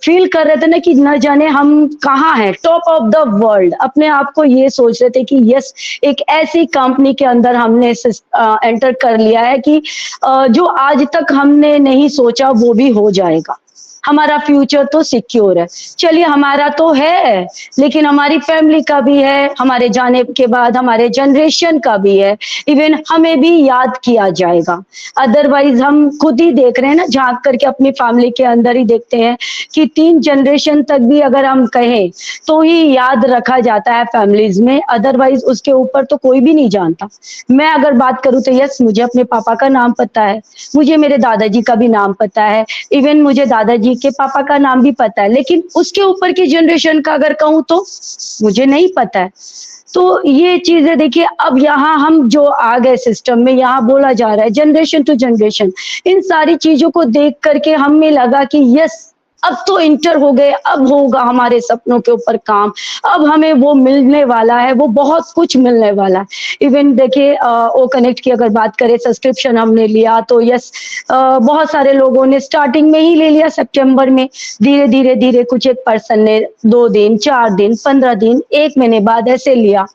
फील कर रहे थे ना कि न जाने हम कहाँ हैं, टॉप ऑफ द वर्ल्ड। अपने आप को ये सोच रहे थे कि यस, एक ऐसी कंपनी के अंदर हमने एंटर कर लिया है कि जो आज तक हमने नहीं सोचा वो भी हो जाएगा। हमारा फ्यूचर तो सिक्योर है। चलिए हमारा तो है, लेकिन हमारी फैमिली का भी है, हमारे जाने के बाद हमारे जनरेशन का भी है, इवन हमें भी याद किया जाएगा। अदरवाइज हम खुद ही देख रहे हैं ना, झांक करके अपनी फैमिली के अंदर ही देखते हैं कि 3 जनरेशन तक भी अगर हम कहें तो ही याद रखा जाता है फैमिलीज में, अदरवाइज उसके ऊपर तो कोई भी नहीं जानता। मैं अगर बात करूं तो यस, मुझे अपने पापा का नाम पता है, मुझे मेरे दादाजी का भी नाम पता है, इवन मुझे दादाजी के पापा का नाम भी पता है, लेकिन उसके ऊपर की जनरेशन का अगर कहूं तो मुझे नहीं पता है। तो ये चीजें देखिए, अब यहाँ हम जो आ गए सिस्टम में, यहाँ बोला जा रहा है जनरेशन टू जनरेशन, इन सारी चीजों को देख करके हमें लगा कि यस, अब तो इंटर हो गए, अब होगा हमारे सपनों के ऊपर काम, अब हमें वो मिलने वाला है, वो बहुत कुछ मिलने वाला है। इवन देखिए ओ कनेक्ट की अगर बात करें, सब्सक्रिप्शन हमने लिया तो यस, बहुत सारे लोगों ने स्टार्टिंग में ही ले लिया सितंबर में, धीरे धीरे धीरे कुछ एक पर्सन ने 2 दिन, 4 दिन, 15 दिन, 1 महीने बाद ऐसे लिया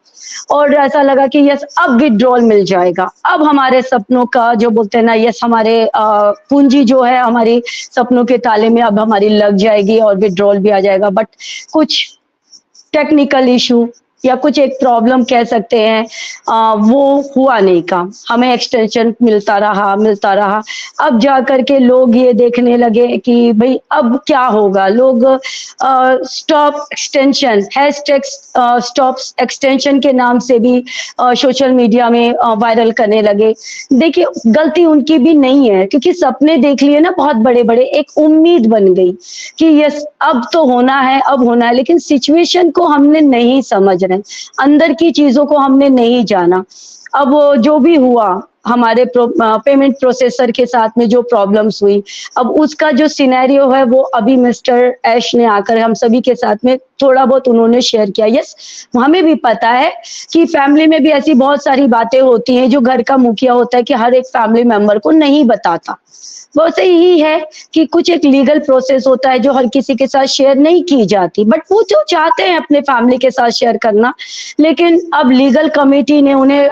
और ऐसा लगा कि यस, अब विड्रॉल मिल जाएगा, अब हमारे सपनों का जो बोलते हैं ना, यस, हमारे पूंजी जो है हमारी सपनों के ताले में अब हमारी लग जाएगी और विड्रॉल भी आ जाएगा। बट कुछ टेक्निकल इशू या कुछ एक प्रॉब्लम कह सकते हैं, वो हुआ नहीं काम, हमें एक्सटेंशन मिलता रहा। अब जा करके लोग ये देखने लगे कि भाई अब क्या होगा, लोग stop extension, hashtag stop extension के नाम से भी सोशल मीडिया में वायरल करने लगे। देखिए गलती उनकी भी नहीं है, क्योंकि सपने देख लिए ना बहुत बड़े बड़े, एक उम्मीद बन गई कि यस, अब तो होना है, अब होना है, लेकिन सिचुएशन को हमने नहीं समझ रहे, अंदर की चीजों को हमने नहीं जाना। अब जो भी हुआ, हमारे पेमेंट प्रोसेसर के साथ में जो प्रॉब्लम्स हुई, अब उसका जो सिनेरियो है वो अभी मिस्टर ऐश ने आकर हम सभी के साथ में थोड़ा बहुत उन्होंने शेयर किया। यस, हमें भी पता है कि फैमिली में भी ऐसी बहुत सारी बातें होती हैं जो घर का मुखिया होता है कि हर एक फैमिली मेंबर को नहीं बताता। वैसे ही है कि कुछ एक लीगल प्रोसेस होता है जो हर किसी के साथ शेयर नहीं की जाती, बट वो जो चाहते हैं अपने फैमिली के साथ शेयर करना, लेकिन अब लीगल कमेटी ने उन्हें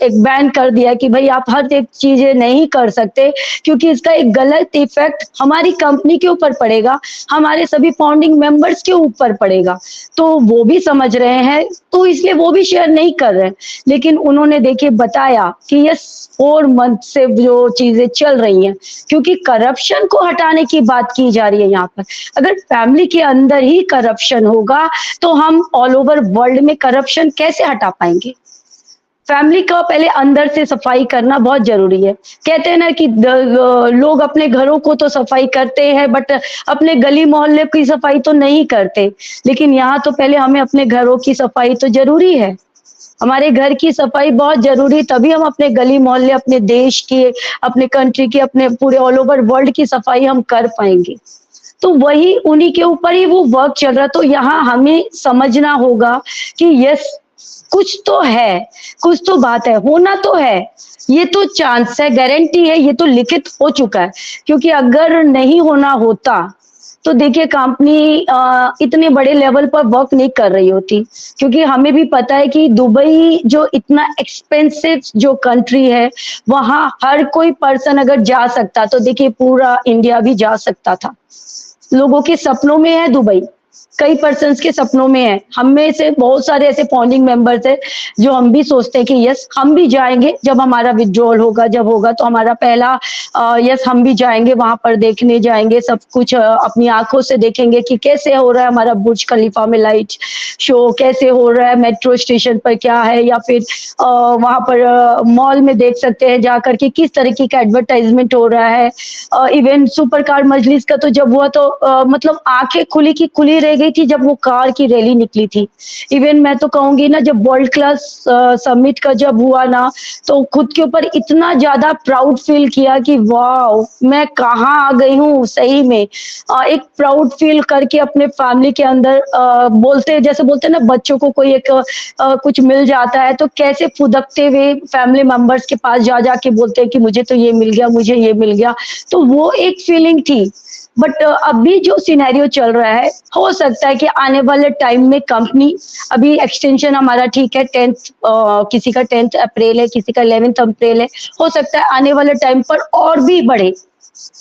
एक बैन कर दिया कि भाई आप हर एक चीजें नहीं कर सकते, क्योंकि इसका एक गलत इफेक्ट हमारी कंपनी के ऊपर पड़ेगा, हमारे सभी फाउंडिंग मेंबर्स के ऊपर पड़ेगा। तो वो भी समझ रहे हैं, तो इसलिए वो भी शेयर नहीं कर रहे हैं। लेकिन उन्होंने देखिए बताया कि ये 4 मंथ से जो चीजें चल रही हैं, क्योंकि करप्शन को हटाने की बात की जा रही है यहाँ पर। अगर फैमिली के अंदर ही करप्शन होगा तो हम ऑल ओवर वर्ल्ड में करप्शन कैसे हटा पाएंगे? फैमिली का पहले अंदर से सफाई करना बहुत जरूरी है। कहते हैं ना कि लोग अपने घरों को तो सफाई करते हैं, बट अपने गली मोहल्ले की सफाई तो नहीं करते। लेकिन यहाँ तो पहले हमें अपने घरों की सफाई तो जरूरी है। हमारे घर की सफाई बहुत जरूरी, तभी हम अपने गली मोहल्ले, अपने देश की, अपने कंट्री की, अपने पूरे ऑल ओवर वर्ल्ड की सफाई हम कर पाएंगे। तो वही उन्हीं के ऊपर ही वो वर्क चल रहा। तो यहाँ हमें समझना होगा कि यस, कुछ तो है, कुछ तो बात है, होना तो है, ये तो चांस है, गारंटी है, ये तो लिखित हो चुका है। क्योंकि अगर नहीं होना होता तो देखिए कंपनी इतने बड़े लेवल पर वर्क नहीं कर रही होती। क्योंकि हमें भी पता है कि दुबई जो इतना एक्सपेंसिव जो कंट्री है, वहां हर कोई पर्सन अगर जा सकता तो देखिए पूरा इंडिया भी जा सकता था। लोगों के सपनों में है दुबई, कई पर्सन्स के सपनों में है। हम में से बहुत सारे ऐसे फाउंडिंग मेंबर्स है जो हम भी सोचते हैं कि यस हम भी जाएंगे, जब हमारा विड्रॉल होगा, जब होगा तो हमारा पहला यस हम भी जाएंगे, वहां पर देखने जाएंगे, सब कुछ अपनी आंखों से देखेंगे कि कैसे हो रहा है हमारा बुर्ज खलीफा में लाइट शो, कैसे हो रहा है मेट्रो स्टेशन पर क्या है, या फिर वहां पर मॉल में देख सकते हैं जाकर के किस तरीके का एडवर्टाइजमेंट हो रहा है। इवन सुपर कार मजलिस का तो जब हुआ तो मतलब आंखें खुली की खुली रह गई थी जब वो कार की रैली निकली थी। इवन मैं तो कहूंगी ना, जब वर्ल्ड क्लास समिट का जब हुआ ना, तो खुद के ऊपर इतना ज्यादा प्राउड फील किया कि वाओ मैं कहाँ आ गई हूँ सही में। एक प्राउड फील करके अपने फैमिली के अंदर बोलते, जैसे बोलते हैं ना बच्चों को कोई एक कुछ मिल जाता है तो कैसे फुदकते हुए फैमिली मेंबर्स के पास जा जाके बोलते हैं कि मुझे तो ये मिल गया, मुझे ये मिल गया। तो वो एक फीलिंग थी। बट अभी जो सिनेरियो चल रहा है, हो सकता है कि आने वाले टाइम में कंपनी, अभी एक्सटेंशन हमारा ठीक है 10th, किसी का 10th अप्रैल है, किसी का 11th अप्रैल है, हो सकता है आने वाले टाइम पर और भी बढ़े।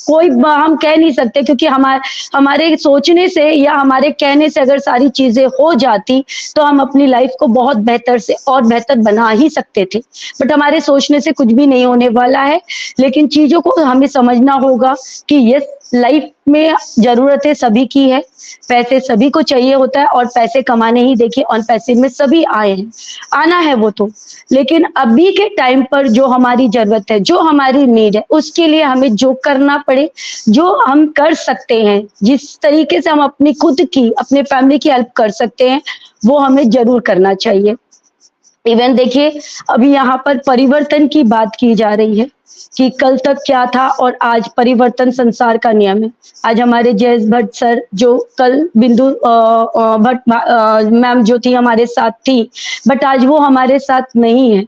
कोई हम कह नहीं सकते, क्योंकि हमारे सोचने से या हमारे कहने से अगर सारी चीजें हो जाती तो हम अपनी लाइफ को बहुत बेहतर से और बेहतर बना ही सकते थे। बट हमारे सोचने से कुछ भी नहीं होने वाला है। लेकिन चीजों को हमें समझना होगा कि ये लाइफ में जरूरतें सभी की है, पैसे सभी को चाहिए होता है, और पैसे कमाने ही देखिए ऑन पैसे में सभी आए हैं, आना है वो तो। लेकिन अभी के टाइम पर जो हमारी जरूरत है, जो हमारी नीड है, उसके लिए हमें जो करना पड़े, जो हम कर सकते हैं, जिस तरीके से हम अपनी खुद की, अपने फैमिली की हेल्प कर सकते हैं, वो हमें जरूर करना चाहिए। इवन देखिए अभी यहाँ पर परिवर्तन की बात की जा रही है कि कल तक क्या था और आज परिवर्तन संसार का नियम है। आज हमारे जयेश भट्ट सर, जो कल बिंदु भट्ट मैम जो थी हमारे साथ थी, बट आज वो हमारे साथ नहीं है।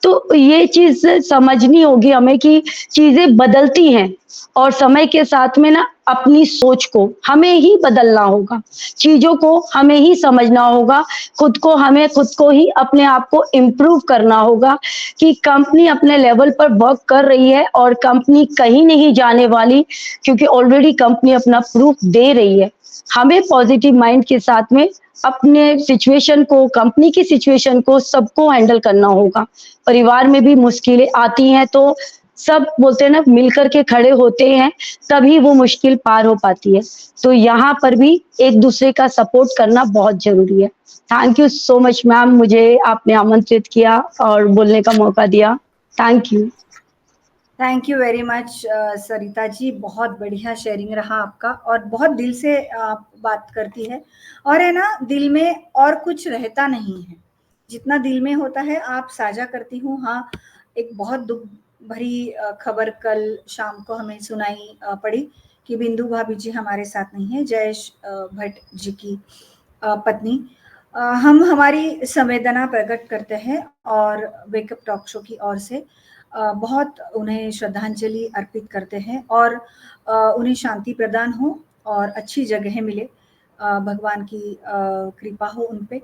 तो ये चीज समझनी होगी हमें कि चीजें बदलती हैं, और समय के साथ में ना अपनी सोच को हमें ही बदलना होगा, चीजों को हमें ही समझना होगा, खुद को हमें खुद को ही अपने आप को इम्प्रूव करना होगा कि कंपनी अपने लेवल पर वर्क कर रही है और कंपनी कहीं नहीं जाने वाली, क्योंकि ऑलरेडी कंपनी अपना प्रूफ दे रही है। हमें पॉजिटिव माइंड के साथ में अपने सिचुएशन को, कंपनी की सिचुएशन को, सबको हैंडल करना होगा। परिवार में भी मुश्किलें आती हैं तो सब बोलते हैं ना मिलकर के खड़े होते हैं, तभी वो मुश्किल पार हो पाती है। तो यहाँ पर भी एक दूसरे का सपोर्ट करना बहुत जरूरी है। Thank you so much ma'am, मुझे आपने आमंत्रित किया और बोलने का मौका दिया। Thank you. Thank you very much Sarita ji, बहुत बढ़िया शेयरिंग रहा आपका, और बहुत दिल से आप बात करती है, और है ना दिल में और कुछ रहता नहीं है, जितना दिल में होता है आप साझा करती हूँ। हाँ, एक बहुत दुख भरी खबर कल शाम को हमें सुनाई पड़ी कि बिंदु भाभी जी हमारे साथ नहीं है, जयेश भट्ट जी की पत्नी। हम हमारी संवेदना प्रकट करते हैं और वेकअप टॉक शो की ओर से बहुत उन्हें श्रद्धांजलि अर्पित करते हैं, और उन्हें शांति प्रदान हो और अच्छी जगह मिले, भगवान की कृपा हो उन पे।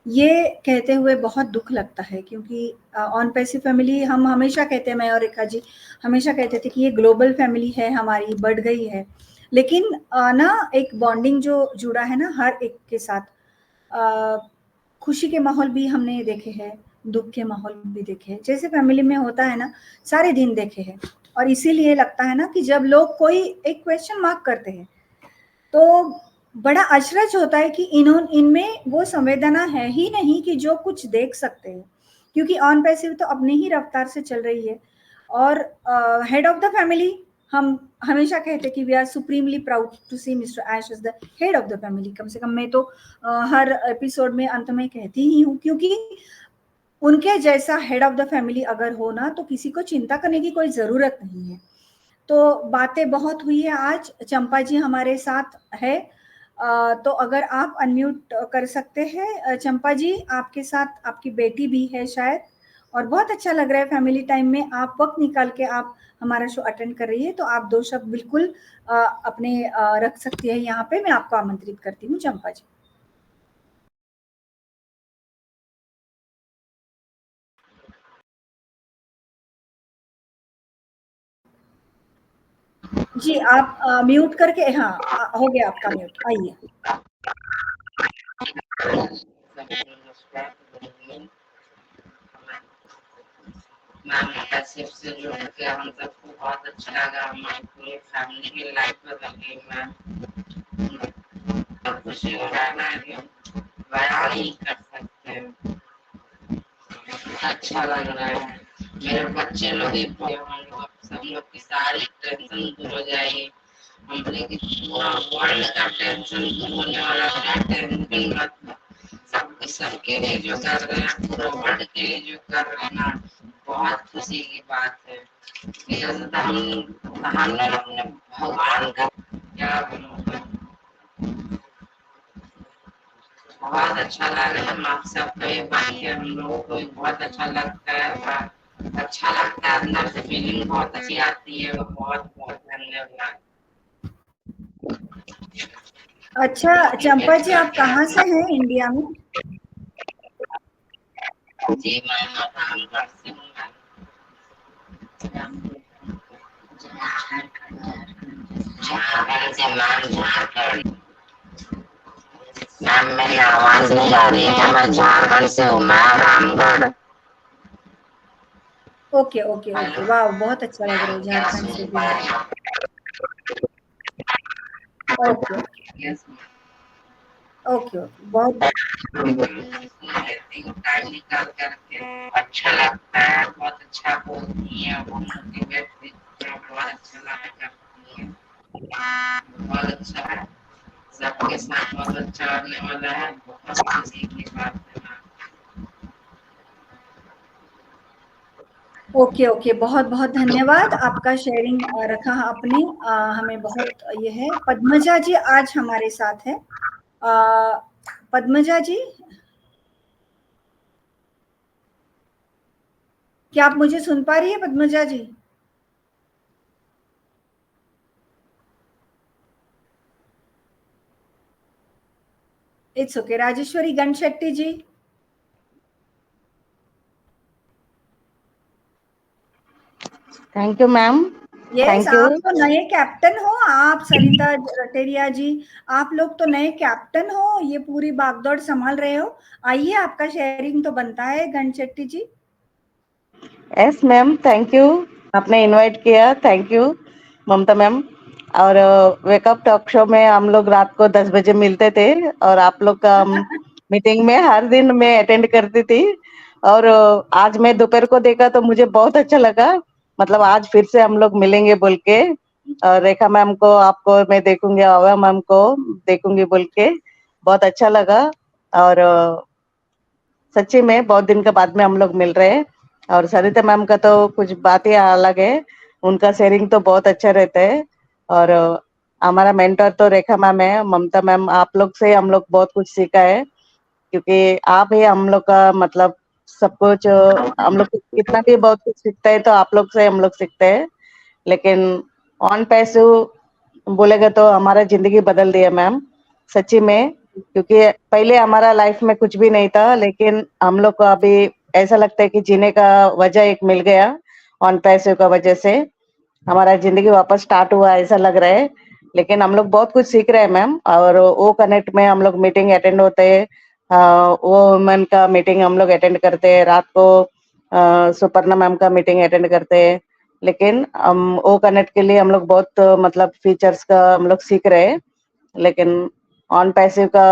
ये कहते हुए बहुत दुख लगता है, क्योंकि ऑन पैसिव फैमिली हम हमेशा कहते हैं, मैं और रेखा जी हमेशा कहते थे कि ये ग्लोबल फैमिली है, हमारी बढ़ गई है, लेकिन ना एक बॉन्डिंग जो जुड़ा है ना हर एक के साथ, खुशी के माहौल भी हमने देखे हैं, दुख के माहौल भी देखे हैं, जैसे फैमिली में होता है ना, सारे दिन देखे हैं। और इसीलिए लगता है ना कि जब लोग कोई एक क्वेश्चन मार्क करते हैं तो बड़ा अचरज होता है कि इनमें वो संवेदना है ही नहीं कि जो कुछ देख सकते हैं, क्योंकि ऑन पैसिव तो अपनी ही रफ्तार से चल रही है। और हेड ऑफ द फैमिली, हम हमेशा कहते हैं कि we are supremely proud to see mister Ash as the head of the family. कम से कम मैं तो हर एपिसोड में अंत में कहती ही हूँ, क्योंकि उनके जैसा हेड ऑफ द फैमिली अगर हो ना तो किसी को चिंता करने की कोई जरूरत नहीं है। तो बातें बहुत हुई है आज, चंपा जी हमारे साथ है, तो अगर आप अनम्यूट कर सकते हैं चंपा जी, आपके साथ आपकी बेटी भी है शायद, और बहुत अच्छा लग रहा है फैमिली टाइम में आप वक्त निकाल के आप हमारा शो अटेंड कर रही है, तो आप 2 शब्द बिल्कुल अपने रख सकती है यहाँ पे, मैं आपको आमंत्रित करती हूँ चंपा जी। जी आप म्यूट करके, हाँ हो गया आपका म्यूट, आइए। मैम पैसिव से जुड़ के हम सबको बहुत अच्छा लगा, हमारी पूरी फैमिली की लाइफ बदल गई मैम। खुशी हो रहा है मैम, बयान नहीं कर सकते, अच्छा लग रहा है। मेरे बच्चे लोग ही सब लोग की सारी टेंशन दूर हो जाएगी, हम लोग पूरा वर्ल्ड का टेंशन दूर होने वाला है। टेंशन मत, सबके लिए जो कर रहे हैं, पूरे वर्ल्ड के लिए जो कर रहे हैं ना, बहुत खुशी की बात है। हमने अपने भगवान का क्या बोलूं, बहुत अच्छा लगा हम आप सबको ये बात है, हम लोगों को भी बहुत अच्छा लगता है, अच्छा लगता है, अंदर से फीलिंग बहुत अच्छी आती है। बहुत बहुत धन्यवाद। अच्छा चंपा जी, आप कहाँ से हैं इंडिया में? जी मैं रामगढ़ से हूँ झारखंड। मैम मेरी आवाज नहीं आ रही है, मैं झारखंड से हूँ, मैं रामगढ़। ओके ओके ओके, वाह बहुत अच्छा लग रहा है, झारखंड से भी है। ओके ओके ओके ओके, बहुत टाइम निकाल करके अच्छा लगता है, बहुत अच्छा बोलती है, वो मोटिवेट बहुत अच्छा लगता है, बहुत अच्छा है, सबके साथ बहुत अच्छा लगने वाला है, बहुत खुशी की बात है। ओके ओके, बहुत बहुत धन्यवाद, आपका शेयरिंग रखा आपने, हमें बहुत ये है। पद्मजा जी आज हमारे साथ है, पद्मजा जी क्या आप मुझे सुन पा रही है Padmaja ji? It's okay. Rajeshwari Ganshetti ji, thank you ma'am. Yes thank you. आप तो नए कैप्टन हो, आप सरिता रटेरिया जी, आप लोग तो नए कैप्टन हो, ये पूरी भागदौड़ संभाल रहे हो, आइए आपका शेयरिंग तो बनता है गणशेट्टी जी। यस मैम, थैंक यू, आपने इनवाइट किया, थैंक यू ममता मैम। और वेकअप टॉक शो में हम लोग रात को 10 बजे मिलते थे, और आप लोग का मीटिंग में हर दिन मैं अटेंड करती थी, और आज मैं दोपहर को देखा तो मुझे बहुत अच्छा लगा, मतलब आज फिर से हम लोग मिलेंगे बोल के। और रेखा मैम को, आपको मैं देखूंगी, आवा मैम को देखूंगी बोल के बहुत अच्छा लगा। और सच्ची में बहुत दिन के बाद में हम लोग मिल रहे हैं। और सरिता मैम का तो कुछ बात ही अलग है, उनका शेयरिंग तो बहुत अच्छा रहता है। और हमारा मेंटर तो रेखा मैम है, ममता मैम, आप लोग से हम लोग बहुत कुछ सीखा है, क्योंकि आप ही हम लोग का मतलब सब कुछ, हम लोग कितना भी बहुत कुछ सीखते हैं तो आप लोग से हम लोग सीखते हैं। लेकिन ऑन पैसिव बोलेगा तो हमारा जिंदगी बदल दिया मैम, सच्ची में। क्योंकि पहले हमारा लाइफ में कुछ भी नहीं था, लेकिन हम लोग को अभी ऐसा लगता है कि जीने का वजह एक मिल गया ऑन पैसे का वजह से, हमारा जिंदगी वापस स्टार्ट हुआ ऐसा लग रहा है। लेकिन हम लोग बहुत कुछ सीख रहे हैं मैम, और वो कनेक्ट में हम लोग मीटिंग अटेंड होते हैं, वो वुमेन का मीटिंग हम लोग अटेंड करते हैं, रात को सुपर्णा मैम का मीटिंग अटेंड करते हैं। लेकिन हम वो कनेक्ट के लिए हम लोग बहुत मतलब फीचर्स का हम लोग सीख रहे हैं। लेकिन ऑन पैसिव का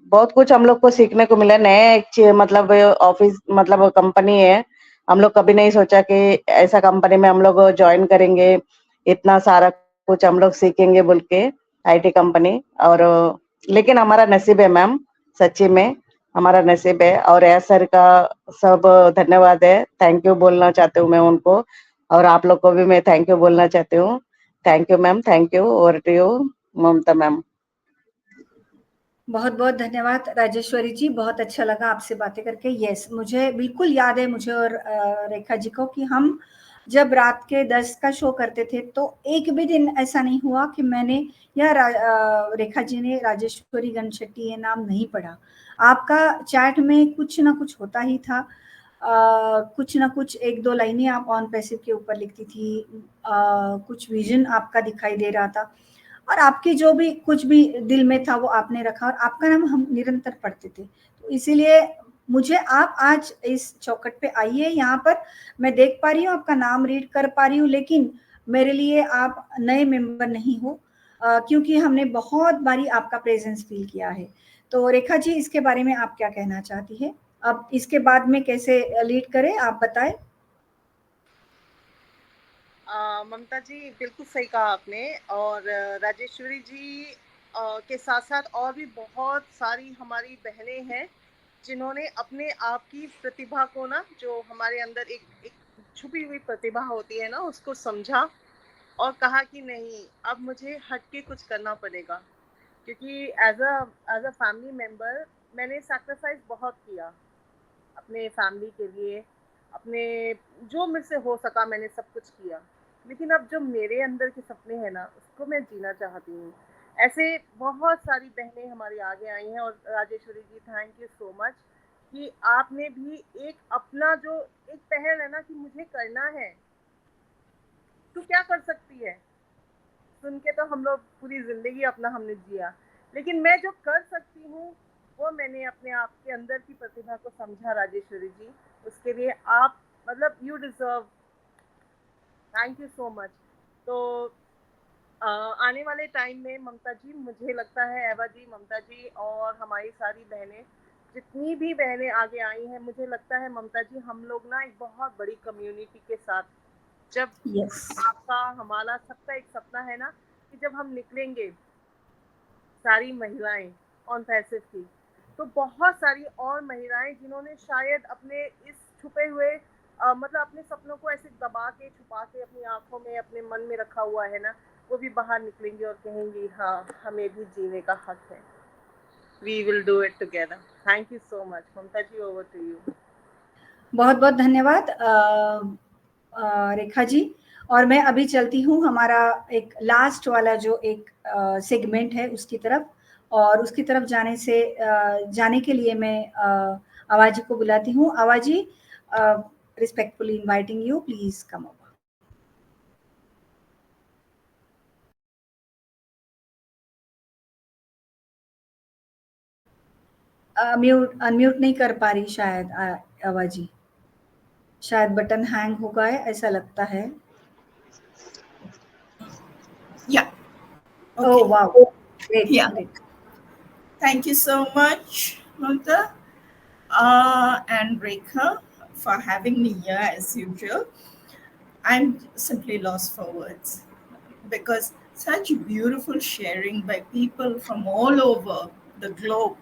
बहुत कुछ हम लोग को सीखने को मिला। नए एक मतलब ऑफिस मतलब कंपनी है, हम लोग कभी नहीं सोचा कि ऐसा कंपनी में हम लोग ज्वाइन करेंगे, इतना सारा कुछ हम लोग सीखेंगे बोल के, आईटी कंपनी। और लेकिन हमारा नसीब है मैम, सच्ची में हमारा नसीब है। और एस सर का सब धन्यवाद है, थैंक यू बोलना चाहती हूँ मैं उनको, और आप लोग को भी मैं थैंक यू बोलना चाहती हूँ। Thank you ma'am, thank you. Over to you Mamata ma'am. बहुत बहुत धन्यवाद राजेश्वरी जी, बहुत अच्छा लगा आपसे बातें करके। यस, मुझे बिल्कुल याद है, मुझे और रेखा जी को, कि हम जब रात के 10 का शो करते थे तो एक भी दिन ऐसा नहीं हुआ कि मैंने या रेखा जी ने राजेश्वरी गणशेट्टी ये नाम नहीं पढ़ा। आपका चैट में कुछ ना कुछ होता ही था, कुछ ना कुछ एक दो लाइनें आप ऑन पैसिव के ऊपर लिखती थी, कुछ विजन आपका दिखाई दे रहा था, और आपकी जो भी कुछ भी दिल में था वो आपने रखा, और आपका नाम हम निरंतर पढ़ते थे। तो इसीलिए मुझे आप आज इस चौखट पे आइए, यहाँ पर मैं देख पा रही हूँ, आपका नाम रीड कर पा रही हूँ, लेकिन मेरे लिए आप नए मेंबर नहीं हो, क्योंकि हमने बहुत बारी आपका प्रेजेंस फील किया है। तो रेखा जी, इसके बारे में आप क्या कहना चाहती है? अब इसके बाद में कैसे लीड करें, आप बताएं। ममता जी, बिल्कुल सही कहा आपने। और राजेश्वरी जी के साथ साथ और भी बहुत सारी हमारी बहनें हैं जिन्होंने अपने आप की प्रतिभा को ना, जो हमारे अंदर एक छुपी हुई प्रतिभा होती है ना, उसको समझा और कहा कि नहीं, अब मुझे हट के कुछ करना पड़ेगा। क्योंकि एज अ फैमिली मेम्बर मैंने सैक्रिफाइस बहुत किया अपने फैमिली के लिए, अपने जो मुझसे से हो सका मैंने सब कुछ किया। लेकिन अब जो मेरे अंदर के सपने हैं ना, उसको मैं जीना चाहती हूँ। ऐसे बहुत सारी बहनें हमारी आगे आई हैं, और राजेश्वरी जी, थैंक यू सो मच कि आपने भी एक अपना जो एक पहल है ना कि मुझे करना है, तू क्या कर सकती है, सुन के तो हम लोग पूरी जिंदगी अपना हमने जिया, लेकिन मैं जो कर सकती हूँ वो मैंने अपने आप के अंदर की प्रतिभा को समझा। राजेश्वरी जी, उसके लिए आप मतलब you deserve, thank you so much. तो आने वाले टाइम में ममता जी, मुझे लगता है एवा जी, ममता जी और हमारी सारी बहनें, जितनी भी बहनें आगे आई हैं, मुझे लगता है ममता जी, हम लोग ना एक बहुत बड़ी कम्युनिटी के साथ, जब यस, आपका हमारा सबका एक सपना है ना कि जब हम निकलेंगे सारी महिलाएं ऑन पैसिव की, तो बहुत सारी और महिलाएं जिन्होंने शायद अपने इस छुपे हुए मतलब अपने सपनों को ऐसे दबा के, छुपा के अपनी आंखों में, अपने मन में रखा हुआ है ना, वो भी बाहर निकलेंगी और कहेंगी हाँ, हमें भी जीने का हक है। We will do it together. Thank you so much Mamata ji, over to you. बहुत बहुत धन्यवाद रेखा जी। और मैं अभी चलती हूँ हमारा एक लास्ट वाला जो एक सेगमेंट है उसकी तरफ, और उसकी तरफ जाने के लिए मैं आवाजी को बुलाती हूँ। आवाजी, respectfully inviting you, please come over. Unmute नहीं कर पा रही शायद आवाजी, शायद बटन हैंग हो गया है ऐसा लगता है। Yeah. Oh Okay. wow, great, Yeah. great. Thank you so much, Mamta and Rekha, for having me here as usual. I'm simply lost for words because such beautiful sharing by people from all over the globe.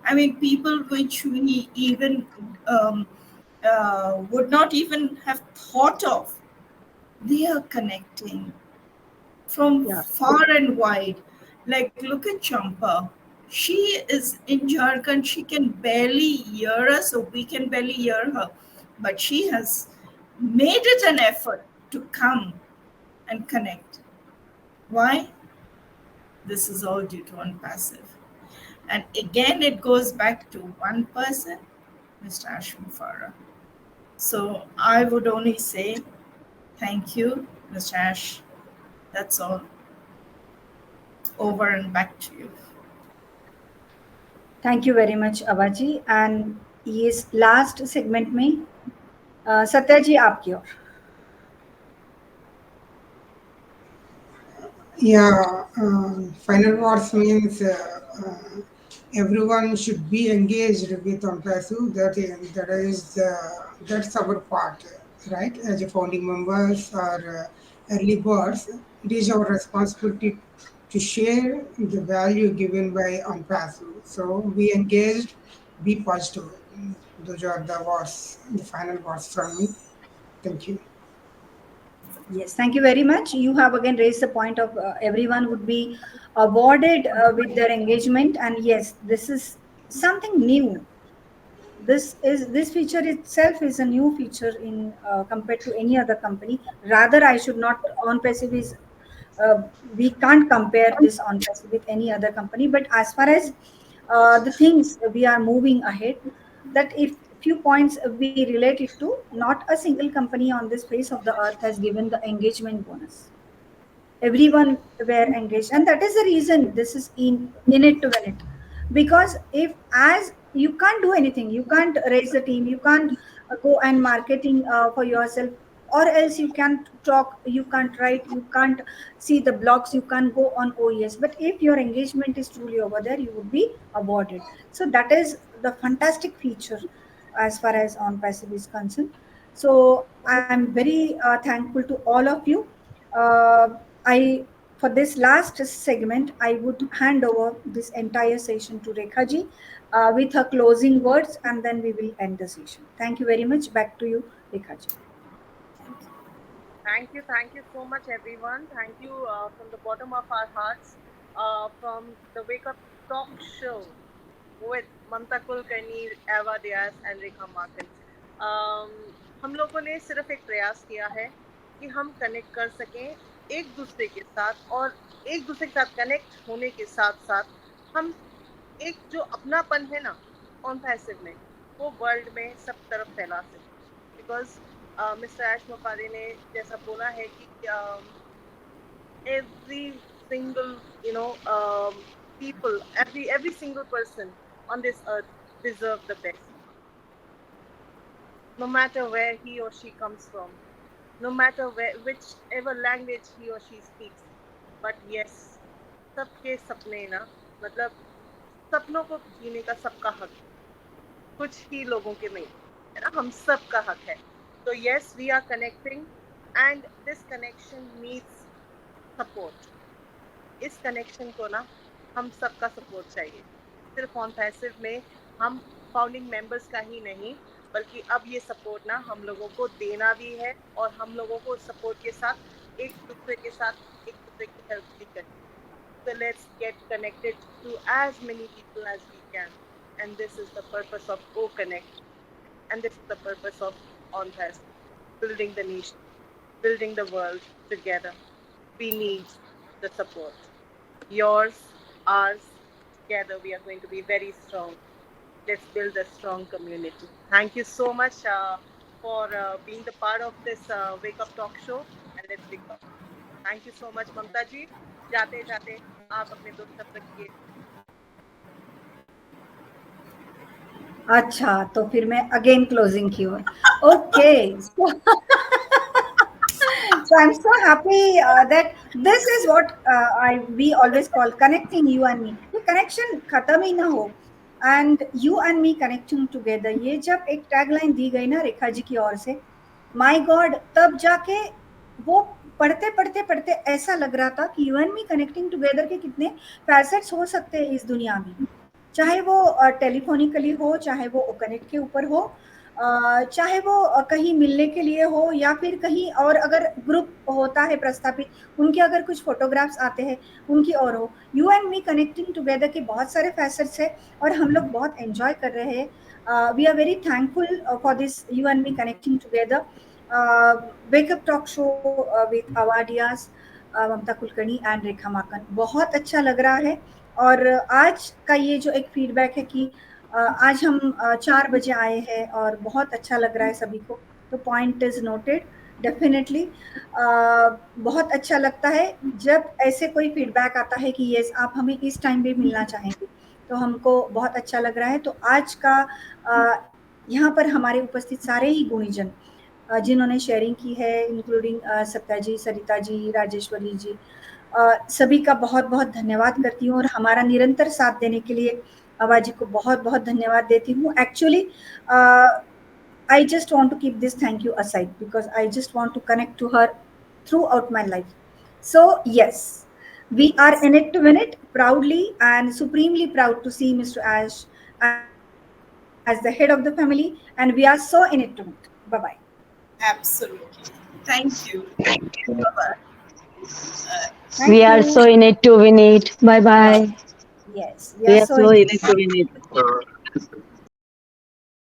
I mean, people which we even would not even have thought of. They are connecting from Yeah. far and wide. Like, look at Champa. She is in Jharkhand. She can barely hear us, or we can barely hear her. But she has made it an effort to come and connect. Why? This is all due to Unpassive. And again, it goes back to one person, Mr. Ashwin Farah. So I would only say thank you, Mr. Ash. That's all. Over and back to you. Thank you very much अवा ji. And ये last segment में सत्या जी आपकी ओर. Yeah, final words means everyone should be engaged with ONPASU. That's our part, right? As a founding members or early birds, it is our responsibility to share the value given by ONPASU. So be engaged, be positive. Those are the words, the final words from me. Thank you. Yes, thank you very much. You have again raised the point of everyone would be awarded with their engagement, and yes, this is something new. This feature itself is a new feature in compared to any other company. Rather, I should not on passive is we can't compare this on passive with any other company. But as far as the things we are moving ahead, that if few points we relate it to, not a single company on this face of the earth has given the engagement bonus. Everyone were engaged, and that is the reason this is in it to win it. Because if as you can't do anything, you can't raise the team, you can't go and marketing for yourself, or else you can't talk, you can't write, you can't see the blogs, you can't go on OES. But if your engagement is truly over there, you would be awarded. So that is the fantastic feature as far as on passive is concerned. So I'm very thankful to all of you. I For this last segment, I would hand over this entire session to Rekha ji with her closing words, and then we will end the session. Thank you very much. Back to you, Rekha ji. Thank you so much, everyone. Thank you from the bottom of our hearts from the Wake Up Talk Show with Mamta Kulkarni, Eva Diaz, and Rekha Markin. हम लोगों ने सिर्फ एक प्रयास किया है कि हम कनेक्ट कर सकें एक दूसरे के साथ, और एक दूसरे के साथ कनेक्ट होने के साथ साथ हम एक जो अपनापन है ना ऑन पैसिव में, वो वर्ल्ड में सब तरफ फैला सकें. बिकॉज मिस्टर ऐश मोपारे ने जैसा बोला है कि every single people, every single person on this earth deserve the best, no matter where he or she comes from, no matter whichever language he or she speaks. But yes, सबके सपने ना, मतलब सपनों को जीने का सबका हक, कुछ ही लोगों के नहीं है ना, हम सबका हक है. तो yes, we are connecting and this connection needs support. इस कनेक्शन को ना हम सबका सपोर्ट चाहिए. सिर्फ ऑन पैसिव में हम फाउंडिंग मेंबर्स का ही नहीं, बल्कि अब ये सपोर्ट ना हम लोगों को देना भी है, और हम लोगों को सपोर्ट के साथ एक दूसरे के साथ एक दूसरे की हेल्प भी करनी. So let's get connected to as many people as we can, and this is the purpose of O Connect, and this is the purpose of On Passive, building the nation, building the world together. We need the support. Yours, ours, together we are going to be very strong. Let's build a strong community. Thank you so much for being the part of this Wake Up Talk show, and let's wake up. Thank you so much, Mamta ji. जाते जाते आप अपने दोस्त तक रखिए. अच्छा, तो फिर मैं अगेन क्लोजिंग की ओर. Okay, so I'm so happy that this is what we always call connecting you and me. ये connection खत्म ही ना हो, and you and me connecting together. ये जब एक टैगलाइन दी गई ना रेखा जी की ओर से, my God, तब जाके वो पढ़ते पढ़ते पढ़ते ऐसा लग रहा था कि you and me connecting together के कितने फैसेट्स हो सकते हैं इस दुनिया में. चाहे वो टेलीफोनिकली हो, चाहे वो कनेक्ट के ऊपर हो, चाहे वो कहीं मिलने के लिए हो, या फिर कहीं और अगर ग्रुप होता है प्रस्थापित, उनके अगर कुछ फोटोग्राफ्स आते हैं उनकी और हो. You and me connecting together के बहुत सारे फैसेट्स है, और हम लोग बहुत एंजॉय कर रहे हैं. We are very thankful for this you and me connecting together wake up talk show with अवाडियास, ममता कुलकर्णी एंड रेखा माकन. बहुत अच्छा लग रहा है. और आज का ये जो एक फीडबैक है कि आज हम 4 बजे आए हैं और बहुत अच्छा लग रहा है सभी को, तो पॉइंट इज नोटेड डेफिनेटली। बहुत अच्छा लगता है जब ऐसे कोई फीडबैक आता है कि यस आप हमें इस टाइम पे मिलना चाहेंगे, तो हमको बहुत अच्छा लग रहा है। तो आज का यहाँ पर हमारे उपस्थित सारे ही गुणीजन जिन्होंने शेयरिंग की है, इंक्लूडिंग सत्या जी, सरिता जी, राजेश्वरी जी, सभी का बहुत बहुत धन्यवाद करती हूँ और हमारा निरंतर साथ देने के लिए अवा जी को बहुत बहुत धन्यवाद देती हूँ। Actually I just want to keep this thank you aside because I just want to connect to her throughout my life. So yes, we are in it to win it, proudly and supremely proud to see Mr. Ash as the head of the family, and we are so in it to win it. Bye-bye. Absolutely. Thank you. Bye-bye. Thank We are you. so in it to win it. Bye bye. Yes, We are so in it to win it.